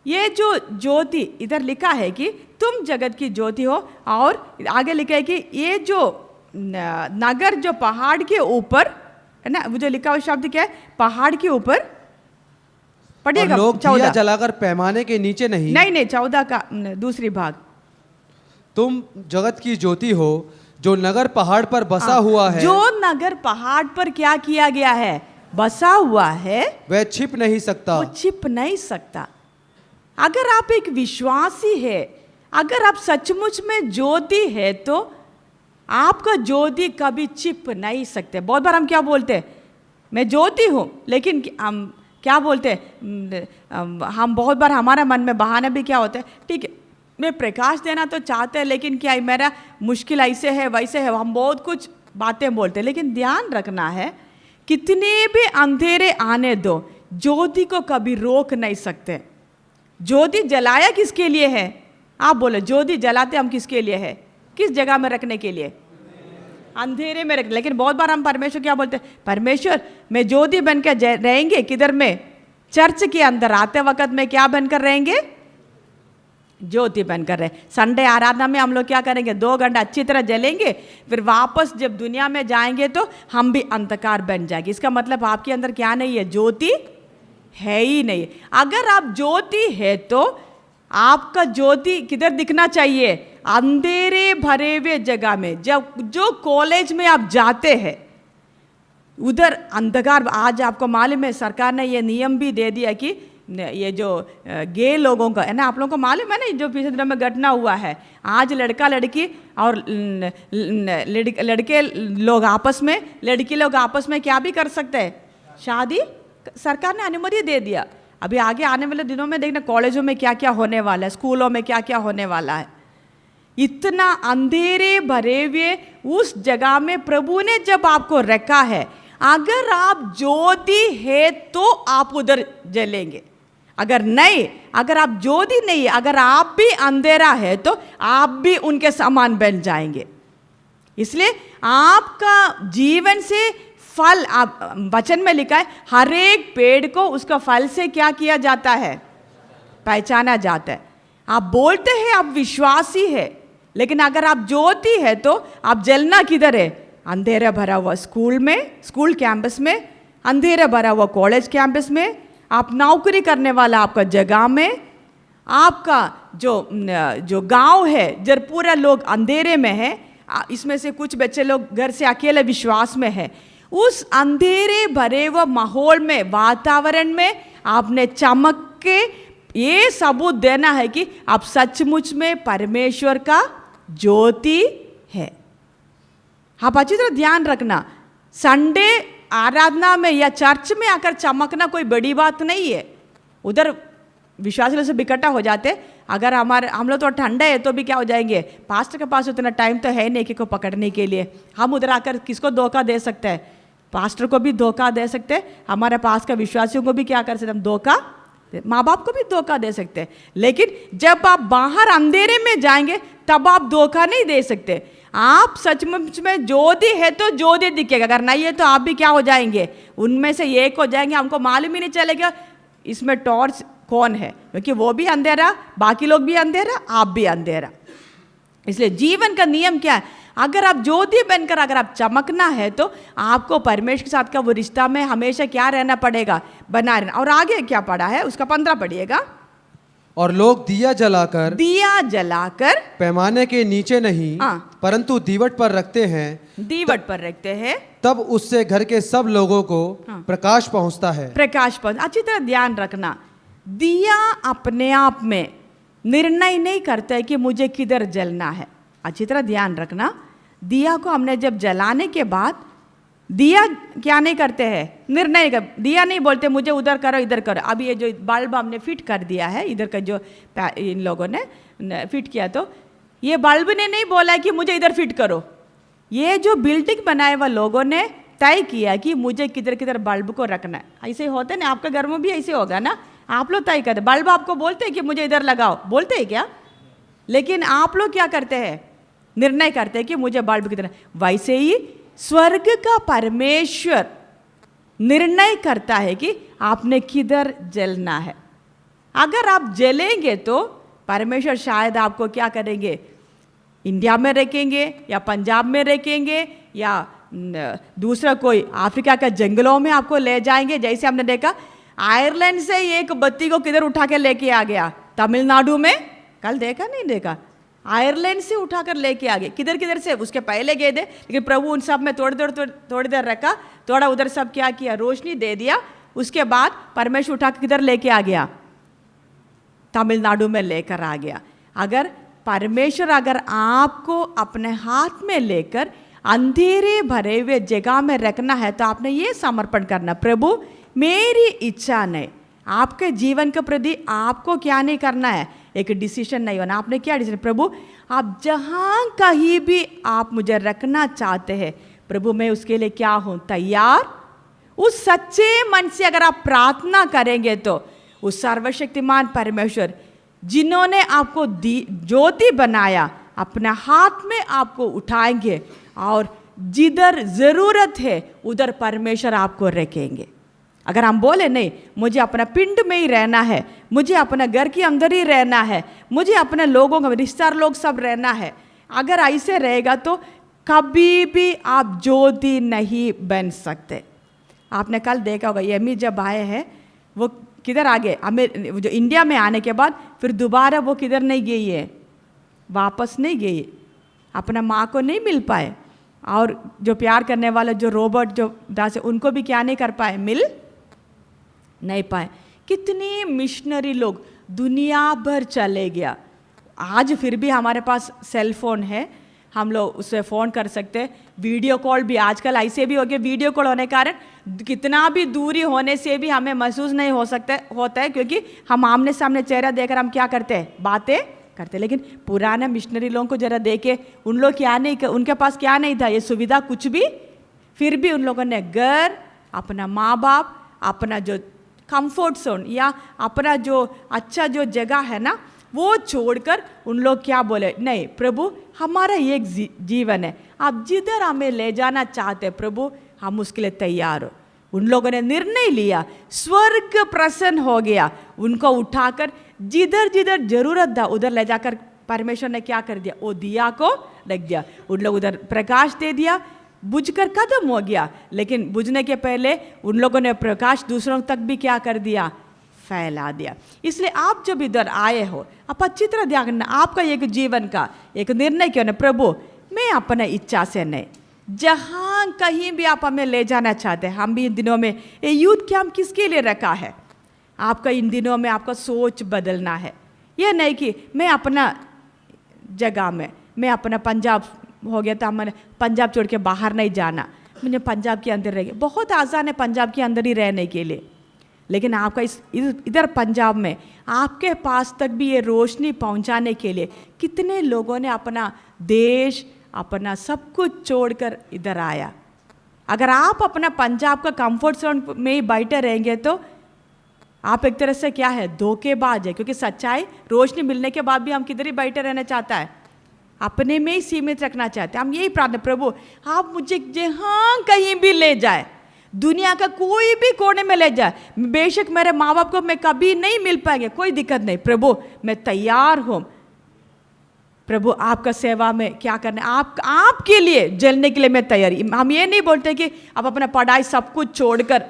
ये जो ज्योति इधर लिखा है कि तुम जगत की ज्योति हो, और आगे लिखा है कि ये जो नगर जो पहाड़ के ऊपर है ना, वो जो लिखा हुआ शब्द क्या है, पहाड़ के ऊपर पढ़िएगा। लोग दिया जलाकर पैमाने के नीचे नहीं, नहीं 14 का दूसरी भाग। तुम जगत की ज्योति हो जो नगर पहाड़ पर बसा हुआ है, जो नगर पहाड़ पर क्या किया गया है, बसा हुआ है, वह छिप नहीं सकता। वो छिप नहीं सकता। अगर आप एक विश्वासी है, अगर आप सचमुच में ज्योति है, तो आपका ज्योति कभी छिप नहीं सकते। बहुत बार हम क्या बोलते हैं, मैं ज्योति हूँ, लेकिन हम क्या बोलते हैं, हम बहुत बार हमारा मन में बहाना भी क्या होता है, ठीक है मैं प्रकाश देना तो चाहते हैं, लेकिन क्या मेरा मुश्किल ऐसे है वैसे है, हम बहुत कुछ बातें बोलते हैं। लेकिन ध्यान रखना है, कितने भी अंधेरे आने दो, ज्योति को कभी रोक नहीं सकते। ज्योति जलाया किसके लिए है, आप बोलो, ज्योति जलाते हम किसके लिए है, किस जगह में रखने के लिए, अंधेरे में रख। लेकिन बहुत बार हम परमेश्वर क्या बोलते हैं, परमेश्वर मैं ज्योति बनकर रहेंगे, किधर में, चर्च के अंदर आते वक्त में क्या बनकर रहेंगे, ज्योति बनकर रहे। संडे आराधना में हम लोग क्या करेंगे, 2 घंटा अच्छी तरह जलेंगे, फिर वापस जब दुनिया में जाएंगे तो हम भी अंधकार बन जाएंगे। इसका मतलब आपके अंदर क्या नहीं है, ज्योति है ही नहीं। अगर आप ज्योति है तो आपका ज्योति किधर दिखना चाहिए, अंधेरे भरे हुए जगह में। जब जो कॉलेज में आप जाते हैं उधर अंधकार, आज आपको मालूम है सरकार ने ये नियम भी दे दिया कि ये जो गे लोगों का है ना, आप लोगों को मालूम है ना, जो पिछले दिनों में घटना हुआ है, आज लड़का लड़की और लड़के लोग आपस में, लड़की लोग आपस में क्या भी कर सकते हैं, शादी सरकार ने अनुमति दे दिया। अभी आगे आने वाले दिनों में देखना कॉलेजों में क्या क्या होने वाला है, स्कूलों में क्या क्या होने वाला है। इतना अंधेरे भरे हुए उस जगह में प्रभु ने जब आपको रखा है, अगर आप ज्योति है तो आप उधर जलेंगे, अगर नहीं, अगर आप ज्योति नहीं, अगर आप भी अंधेरा है तो आप भी उनके समान बन जाएंगे। इसलिए आपका जीवन से फल, आप वचन में लिखा है हर एक पेड़ को उसका फल से क्या किया जाता है, पहचाना जाता है। आप बोलते हैं आप विश्वासी है, लेकिन अगर आप ज्योति है तो आप जलना किधर है, अंधेरा भरा हुआ स्कूल में, स्कूल कैंपस में, अंधेरा भरा हुआ कॉलेज कैंपस में, आप नौकरी करने वाला आपका जगह में, आपका जो गांव है जब पूरा लोग अंधेरे में है, इसमें से कुछ बच्चे लोग घर से अकेले विश्वास में है, उस अंधेरे भरे हुए माहौल में, वातावरण में आपने चमक के ये सबूत देना है कि आप सचमुच में परमेश्वर का ज्योति है। आप अच्छी तरह ध्यान रखना, संडे आराधना में या चर्च में आकर चमकना कोई बड़ी बात नहीं है। उधर विश्वासी से इकट्ठा हो जाते, अगर हम लोग तो ठंडे है तो भी क्या हो जाएंगे, पास्टर के पास उतना टाइम तो है नहीं कि को पकड़ने के लिए, हम उधर आकर किसको धोखा दे सकते हैं, पास्टर को भी धोखा दे सकते हैं, हमारे पास का विश्वासियों को भी क्या कर सकते हम, धोखा माँ बाप को भी धोखा दे सकते हैं, लेकिन जब आप बाहर अंधेरे में जाएंगे तब आप धोखा नहीं दे सकते। आप सचमुच में ज्योति है तो ज्योति दिखेगा, अगर नहीं है तो आप भी क्या हो जाएंगे, उनमें से एक हो जाएंगे। हमको मालूम ही नहीं चलेगा इसमें टॉर्च कौन है, क्योंकि वो भी अंधेरा, बाकी लोग भी अंधेरा, आप भी अंधेरा। इसलिए जीवन का नियम क्या है, अगर आप ज्योति बनकर अगर आप चमकना है तो आपको परमेश्वर के साथ का वो रिश्ता में हमेशा क्या रहना पड़ेगा, बना रहना। और आगे क्या पढ़ा है उसका 15 पढ़िएगा। और लोग दिया जलाकर पैमाने के नीचे नहीं परंतु दीवट पर रखते हैं, दीवट पर रखते हैं, तब उससे घर के सब लोगों को प्रकाश पहुंचता है। प्रकाश पहुंच। अच्छी तरह ध्यान रखना, दिया अपने आप में निर्णय नहीं करता है कि मुझे किधर जलना है। अच्छी तरह ध्यान रखना, दिया को हमने जब जलाने के बाद दिया क्या नहीं करते हैं, निर्णय कर, दिया नहीं बोलते मुझे उधर करो इधर करो। अब ये जो बल्ब हमने फिट कर दिया है इधर का, जो इन लोगों ने फिट किया, तो ये बल्ब ने नहीं बोला कि मुझे इधर फिट करो, ये जो बिल्डिंग बनाए हुए लोगों ने तय किया कि मुझे किधर किधर बल्ब को रखना है। ऐसे होते ना, आपका घर में भी ऐसे होगा ना, आप लोग तय करते, बल्ब आपको बोलते हैं कि मुझे इधर लगाओ, बोलते हैं क्या? लेकिन आप लोग क्या करते हैं, निर्णय करते हैं कि मुझे बल्ब किधर। वैसे ही स्वर्ग का परमेश्वर निर्णय करता है कि आपने किधर जलना है। अगर आप जलेंगे तो परमेश्वर शायद आपको क्या करेंगे, इंडिया में रखेंगे या पंजाब में रखेंगे या दूसरा कोई अफ्रीका के जंगलों में आपको ले जाएंगे। जैसे हमने देखा आयरलैंड से एक बत्ती को किधर उठा के लेके आ गया, तमिलनाडु में, कल देखा नहीं देखा, आयरलैंड से उठाकर लेके आ गए। किधर किधर से उसके पहले गए थे, लेकिन प्रभु उन सब में थोड़ी देर रखा, थोड़ा उधर सब क्या किया, रोशनी दे दिया। उसके बाद परमेश्वर उठा के किधर लेके आ गया, तमिलनाडु में लेकर आ गया। अगर परमेश्वर अगर आपको अपने हाथ में लेकर अंधेरे भरे हुए जगह में रखना है तो आपने ये समर्पण करना, प्रभु मेरी इच्छा नहीं। आपके जीवन के प्रति आपको क्या नहीं करना है, एक डिसीजन नहीं होना। आपने क्या डिसीजन, प्रभु आप जहाँ कहीं भी आप मुझे रखना चाहते हैं प्रभु, मैं उसके लिए क्या हूँ, तैयार। उस सच्चे मन से अगर आप प्रार्थना करेंगे तो उस सर्वशक्तिमान परमेश्वर जिन्होंने आपको ज्योति बनाया अपना हाथ में आपको उठाएंगे और जिधर ज़रूरत है उधर परमेश्वर आपको रखेंगे। अगर हम बोले नहीं मुझे अपना पिंड में ही रहना है, मुझे अपना घर के अंदर ही रहना है, मुझे अपने लोगों का रिश्तेदार लोग सब रहना है, अगर ऐसे रहेगा तो कभी भी आप ज्योति नहीं बन सकते। आपने कल देखा होगा यमी जब आए हैं वो किधर आ गए, जो इंडिया में आने के बाद फिर दोबारा वो किधर नहीं गई है, वापस नहीं गई, अपना माँ को नहीं मिल पाए, और जो प्यार करने वाले जो रोबोट जो दास उनको भी क्या नहीं कर पाए, मिल नहीं पाए। कितने मिशनरी लोग दुनिया भर चले गया। आज फिर भी हमारे पास सेल फोन है, हम लोग उससे फ़ोन कर सकते हैं, वीडियो कॉल भी आजकल ऐसे भी हो गया। वीडियो कॉल होने के कारण कितना भी दूरी होने से भी हमें महसूस नहीं होता है, क्योंकि हम आमने सामने चेहरा देखकर हम क्या करते हैं, बातें करते। लेकिन पुराने मिशनरी लोगों को जरा देखे, उन लोग क्या नहीं, उनके पास क्या नहीं था, ये सुविधा कुछ भी, फिर भी उन लोगों ने घर, अपना माँ बाप, अपना जो कंफर्ट जोन या अपना जो अच्छा जो जगह है ना वो छोड़कर उन लोग क्या बोले, नहीं प्रभु हमारा एक जीवन है, आप जिधर हमें ले जाना चाहते प्रभु हम उसके लिए तैयार हो। उन लोगों ने निर्णय लिया, स्वर्ग प्रसन्न हो गया, उनको उठाकर जिधर जिधर जरूरत था उधर ले जाकर परमेश्वर ने क्या कर दिया, वो दिया को रख दिया। उन लोग उधर प्रकाश दे दिया, बुझकर खत्म हो गया, लेकिन बुझने के पहले उन लोगों ने प्रकाश दूसरों तक भी क्या कर दिया, फैला दिया। इसलिए आप जब इधर आए हो आप अच्छी तरह ध्यान रखना, आपका एक जीवन का एक निर्णय क्यों ना, प्रभु मैं अपने इच्छा से नहीं, जहाँ कहीं भी आप हमें ले जाना चाहते हैं। हम भी इन दिनों में ये यूथ कैंप किसके लिए रखा है, आपका इन दिनों में आपका सोच बदलना है। ये नहीं कि मैं अपना जगह में, मैं अपना पंजाब हो गया तो हमने पंजाब छोड़ के बाहर नहीं जाना, मुझे पंजाब के अंदर रह गया। बहुत आसान है पंजाब के अंदर ही रहने के लिए, लेकिन आपका इधर पंजाब में आपके पास तक भी ये रोशनी पहुंचाने के लिए कितने लोगों ने अपना देश अपना सब कुछ छोड़कर इधर आया। अगर आप अपना पंजाब का कंफर्ट जोन में ही बैठे रहेंगे तो आप एक तरह से क्या है, धोखेबाज है, क्योंकि सच्चाई रोशनी मिलने के बाद भी हम किधर ही बैठे रहना चाहता है, अपने में ही सीमित रखना चाहते हैं। हम यही प्रार्थना, प्रभु आप मुझे जहाँ कहीं भी ले जाए, दुनिया का कोई भी कोने में ले जाए, बेशक मेरे माँ बाप को मैं कभी नहीं मिल पाएंगे, कोई दिक्कत नहीं, प्रभु मैं तैयार हूँ। प्रभु आपका सेवा में क्या करना है, आपके लिए जलने के लिए मैं तैयारी। हम ये नहीं बोलते कि आप अपना पढ़ाई सब कुछ छोड़कर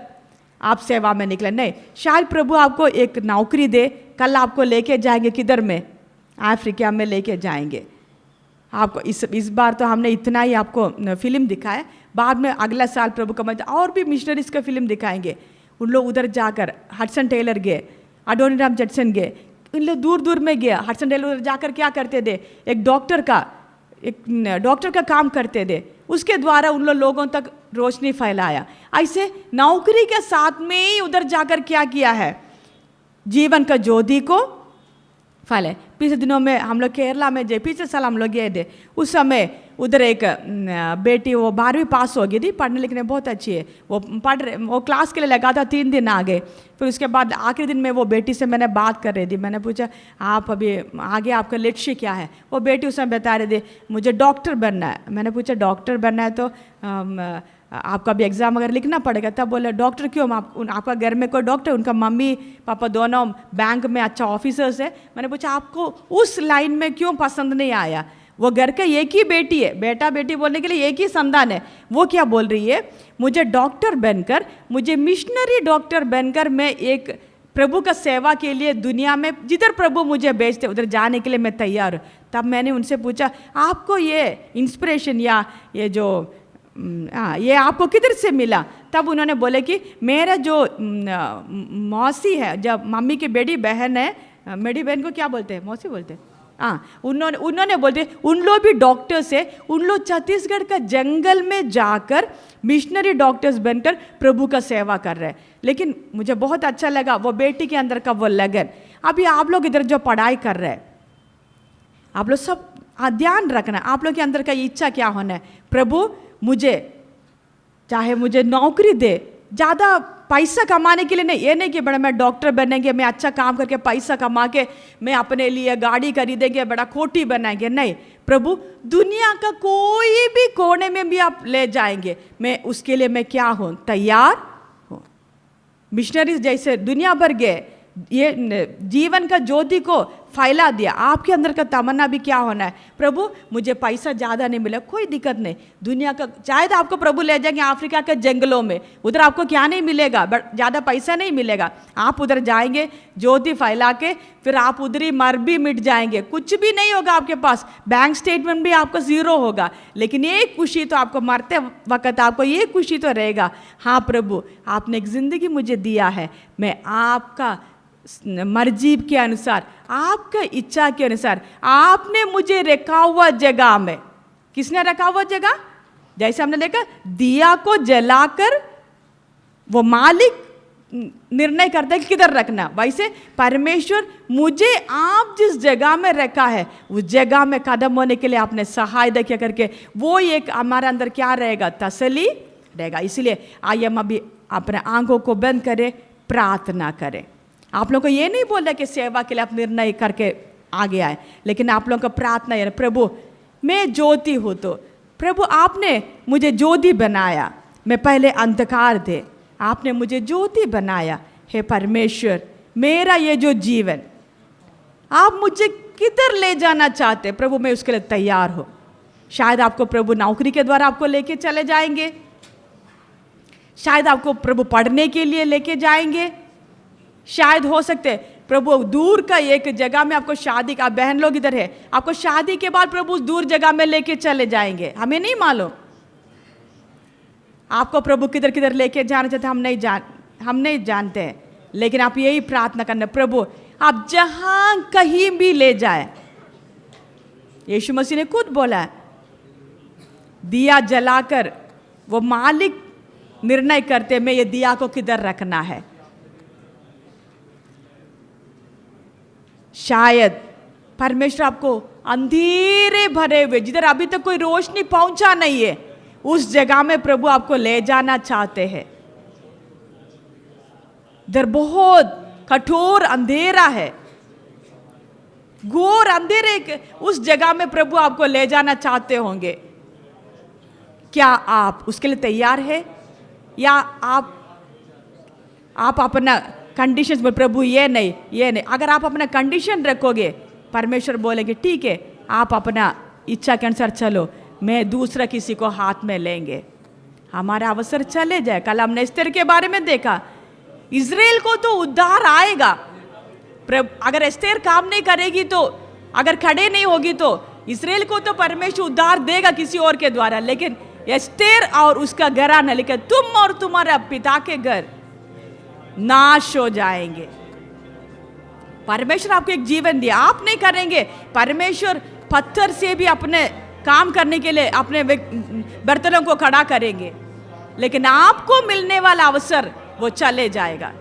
आप सेवा में निकले, नहीं। शायद प्रभु आपको एक नौकरी दे, कल आपको लेके जाएंगे किधर में, अफ्रीका में लेके जाएंगे आपको। इस बार तो हमने इतना ही आपको फिल्म दिखाया, बाद में अगला साल प्रभु का मजा और भी मिशनरीज का फिल्म दिखाएंगे। उन लोग उधर जाकर, हडसन टेलर गए, अडोनीराम जटसन गए, इन लोग दूर दूर में गया। हडसन टेलर उधर जाकर क्या करते थे, एक डॉक्टर का काम करते थे, उसके द्वारा उन लोगों तक रोशनी फैलाया। ऐसे नौकरी के साथ में ही उधर जाकर क्या किया है, जीवन का ज्योति को फैले। पिछले दिनों में हम लोग केरला में गए, पिछले साल हम लोग गए थे, उस समय उधर एक बेटी, वो 12वीं पास हो गई थी, पढ़ने लिखने बहुत अच्छी है, वो क्लास के लिए लगा था, 3 दिन आ गए। फिर उसके बाद आखिरी दिन में वो बेटी से मैंने बात कर रही थी, मैंने पूछा आप अभी आगे आपका लक्ष्य क्या है। वो बेटी उस समय बता रही थी मुझे डॉक्टर बनना है। मैंने पूछा डॉक्टर बनना है तो आपका भी एग्ज़ाम अगर लिखना पड़ेगा। तब बोले डॉक्टर क्यों, आपका घर में कोई डॉक्टर, उनका मम्मी पापा दोनों बैंक में अच्छा ऑफिसर्स है। मैंने पूछा आपको उस लाइन में क्यों पसंद नहीं आया। वो घर का एक ही बेटी है, बेटा बेटी बोलने के लिए एक ही संतान है। वो क्या बोल रही है, मुझे डॉक्टर बनकर, मुझे मिशनरी डॉक्टर बनकर मैं एक प्रभु का सेवा के लिए दुनिया में जिधर प्रभु मुझे भेजते उधर जाने के लिए मैं तैयार हूँ। तब मैंने उनसे पूछा आपको ये इंस्पिरेशन या ये जो ये आपको किधर से मिला। तब उन्होंने बोले कि मेरा जो मौसी है, जब मम्मी की बड़ी बहन है, मेरी बहन को क्या बोलते हैं, मौसी बोलते हैं, उन्होंने बोलते उन लोग भी डॉक्टर्स है, उन लोग छत्तीसगढ़ का जंगल में जाकर मिशनरी डॉक्टर्स बनकर प्रभु का सेवा कर रहे हैं। लेकिन मुझे बहुत अच्छा लगा वो बेटी के अंदर का वो लगन। अभी आप लोग इधर जो पढ़ाई कर रहे हैं, आप लोग सब ध्यान रखना, आप लोग के अंदर का इच्छा क्या होना है, प्रभु मुझे चाहे मुझे नौकरी दे, ज़्यादा पैसा कमाने के लिए नहीं, ये नहीं कि बड़ा मैं डॉक्टर बनेंगे, मैं अच्छा काम करके पैसा कमा के मैं अपने लिए गाड़ी खरीदेंगे, बड़ा कोठी बनाएंगे, नहीं। प्रभु दुनिया का कोई भी कोने में भी आप ले जाएंगे, मैं उसके लिए मैं क्या हूँ, तैयार हूँ। मिशनरीज जैसे दुनिया भर गए, ये जीवन का ज्योति को फैला दिया। आपके अंदर का तमन्ना भी क्या होना है, प्रभु मुझे पैसा ज़्यादा नहीं मिला, कोई दिक्कत नहीं, दुनिया का शायद आपको प्रभु ले जाएंगे अफ्रीका के जंगलों में, उधर आपको क्या नहीं मिलेगा, बट ज़्यादा पैसा नहीं मिलेगा। आप उधर जाएंगे ज्योति फैला के, फिर आप उधर ही मर भी मिट जाएंगे, कुछ भी नहीं होगा आपके पास, बैंक स्टेटमेंट भी आपका ज़ीरो होगा। लेकिन ये खुशी तो आपको मरते वक्त आपको ये खुशी तो रहेगा, हाँ प्रभु आपने एक ज़िंदगी मुझे दिया है, मैं आपका मर्जी के अनुसार, आपका इच्छा के अनुसार आपने मुझे रखा हुआ जगह में। किसने रखा हुआ जगह, जैसे हमने देखा दिया को जलाकर वो मालिक निर्णय करता है कि किधर रखना, वैसे परमेश्वर मुझे आप जिस जगह में रखा है उस जगह में कदम होने के लिए आपने सहायता किया करके वो एक हमारे अंदर क्या रहेगा, तसल्ली रहेगा। इसलिए आइए हम अभी अपने आंखों को बंद करें, प्रार्थना करें। आप लोग को ये नहीं बोल रहे कि सेवा के लिए आप निर्णय करके आगे आए, लेकिन आप लोगों का प्रार्थना है, प्रभु मैं ज्योति हूँ, तो प्रभु आपने मुझे ज्योति बनाया, मैं पहले अंधकार थे, आपने मुझे ज्योति बनाया। हे परमेश्वर मेरा ये जो जीवन आप मुझे किधर ले जाना चाहते प्रभु, मैं उसके लिए तैयार हूँ। शायद आपको प्रभु नौकरी के द्वारा आपको लेके चले जाएंगे, शायद आपको प्रभु पढ़ने के लिए लेके जाएंगे, शायद हो सकते प्रभु दूर का एक जगह में आपको शादी का, बहन लोग इधर है, आपको शादी के बाद प्रभु उस दूर जगह में लेके चले जाएंगे, हमें नहीं मालूम आपको प्रभु किधर किधर लेके जाना चाहते, हम नहीं जानते हैं। लेकिन आप यही प्रार्थना करना, प्रभु आप जहां कहीं भी ले जाए। यीशु मसीह ने खुद बोला दिया जलाकर वो मालिक निर्णय करते मैं ये दिया को किधर रखना है। शायद परमेश्वर आपको अंधेरे भरे हुए जिधर अभी तक कोई रोशनी पहुंचा नहीं है उस जगह में प्रभु आपको ले जाना चाहते हैं। इधर बहुत कठोर अंधेरा है, घोर अंधेरे के उस जगह में प्रभु आपको ले जाना चाहते होंगे। क्या आप उसके लिए तैयार है? या आप अपना कंडीशन बोल, प्रभु ये नहीं ये नहीं। अगर आप अपना कंडीशन रखोगे, परमेश्वर बोलेंगे ठीक है, आप अपना इच्छा के अनुसार चलो, मैं दूसरा किसी को हाथ में लेंगे, हमारा अवसर चले जाए। कल हमने एस्तेर के बारे में देखा, इजराइल को तो उद्धार आएगा। अगर एस्तेर काम नहीं करेगी तो, अगर खड़े नहीं होगी तो इजराइल को तो परमेश्वर उद्धार देगा किसी और के द्वारा, लेकिन एस्तेर और उसका घराना, लेकिन तुम और तुम्हारा पिता के घर नाश हो जाएंगे। परमेश्वर आपको एक जीवन दिया, आप नहीं करेंगे, परमेश्वर पत्थर से भी अपने काम करने के लिए अपने बर्तनों को खड़ा करेंगे, लेकिन आपको मिलने वाला अवसर वो चले जाएगा।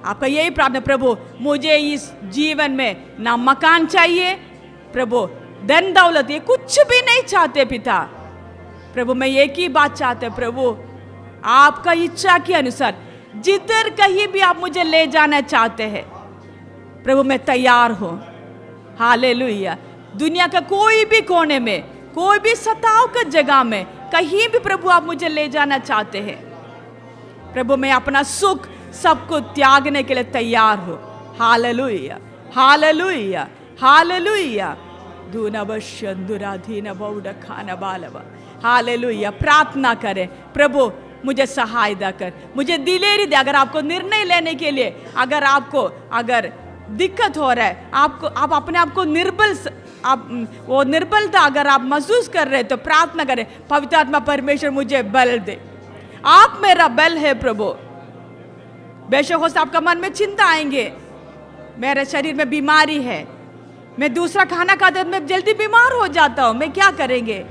आपका यही प्रार्थना, प्रभु मुझे इस जीवन में ना मकान चाहिए, प्रभु धन दौलत ये कुछ भी नहीं चाहते पिता, प्रभु मैं एक ही बात चाहते, प्रभु आपका इच्छा के अनुसार जिधर कहीं भी आप मुझे ले जाना चाहते हैं, प्रभु मैं तैयार हूं। हालेलुया। दुनिया का कोई भी कोने में, कोई भी सताव का जगह में, कहीं भी प्रभु आप मुझे ले जाना चाहते हैं, प्रभु मैं अपना सुख सबको त्यागने के लिए तैयार हूं। Hallelujah hallelujah hallelujah. हालेलुया। प्रार्थना करें, प्रभु मुझे सहायता कर, मुझे दिलेरी दे। अगर आपको निर्णय लेने के लिए, अगर आपको अगर दिक्कत हो रहा है, आप अपने आप को वो निर्बलता अगर आप महसूस कर रहे हैं तो प्रार्थना करें, पवित्र आत्मा परमेश्वर मुझे बल दे, आप मेरा बल है प्रभु। बेशक हो सकता आपका मन में चिंता आएंगे, मेरे शरीर में बीमारी है, मैं दूसरा खाना खाते मैं जल्दी बीमार हो जाता हूं, मैं क्या करेंगे?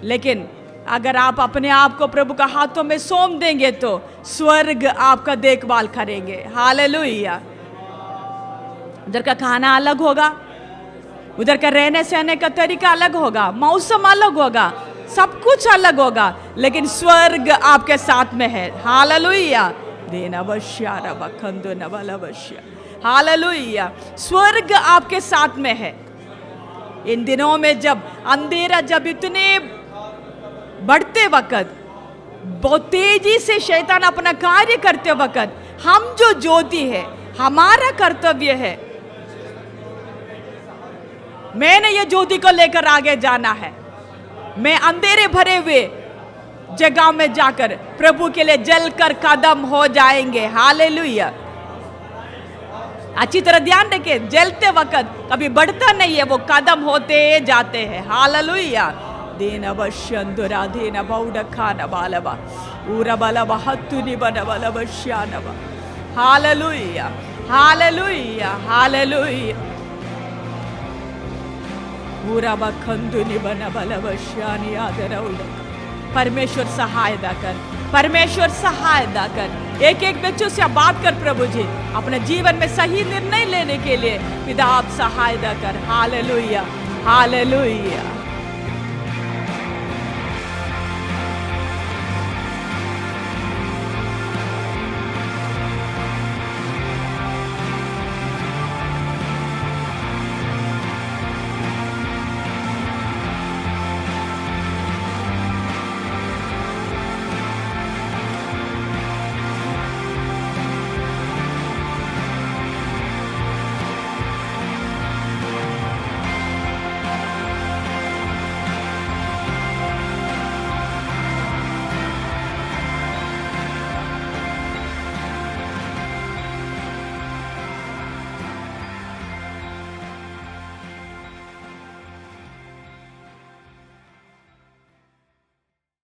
लेकिन अगर आप अपने आप को प्रभु का हाथों में सौंप देंगे तो स्वर्ग आपका देखभाल करेंगे। हालेलुया। उधर का खाना अलग होगा, उधर का रहने सहने का तरीका अलग होगा, मौसम अलग होगा, सब कुछ अलग होगा, लेकिन स्वर्ग आपके साथ में है। हालेलुया। हालेलुया। स्वर्ग आपके साथ में है। इन दिनों में जब अंधेरा जब इतने बढ़ते वक्त, बहुत तेजी से शैतान अपना कार्य करते वक्त, हम जो ज्योति है, हमारा कर्तव्य है, मैंने ये ज्योति को लेकर आगे जाना है। मैं अंधेरे भरे हुए जगह में जाकर प्रभु के लिए जलकर कदम हो जाएंगे। हालेलुया। अच्छी तरह ध्यान रखें, जलते वक्त कभी बढ़ता नहीं है, वो कदम होते जाते हैं। हालेलुया। दीन अवश्यंदुरा दीन बौड खान बालबा ऊरा बालबा हत्तुनि बन बलबश्यानबा। Hallelujah hallelujah hallelujah. ऊरा बखंदुनि बन बलबश्यानि आदरउल। परमेश्वर सहायता कर, परमेश्वर सहायता कर। एक एक बच्चों से बात कर प्रभु जी, अपने जीवन में सही निर्णय लेने के लिए पिता आप सहायता कर। Hallelujah hallelujah.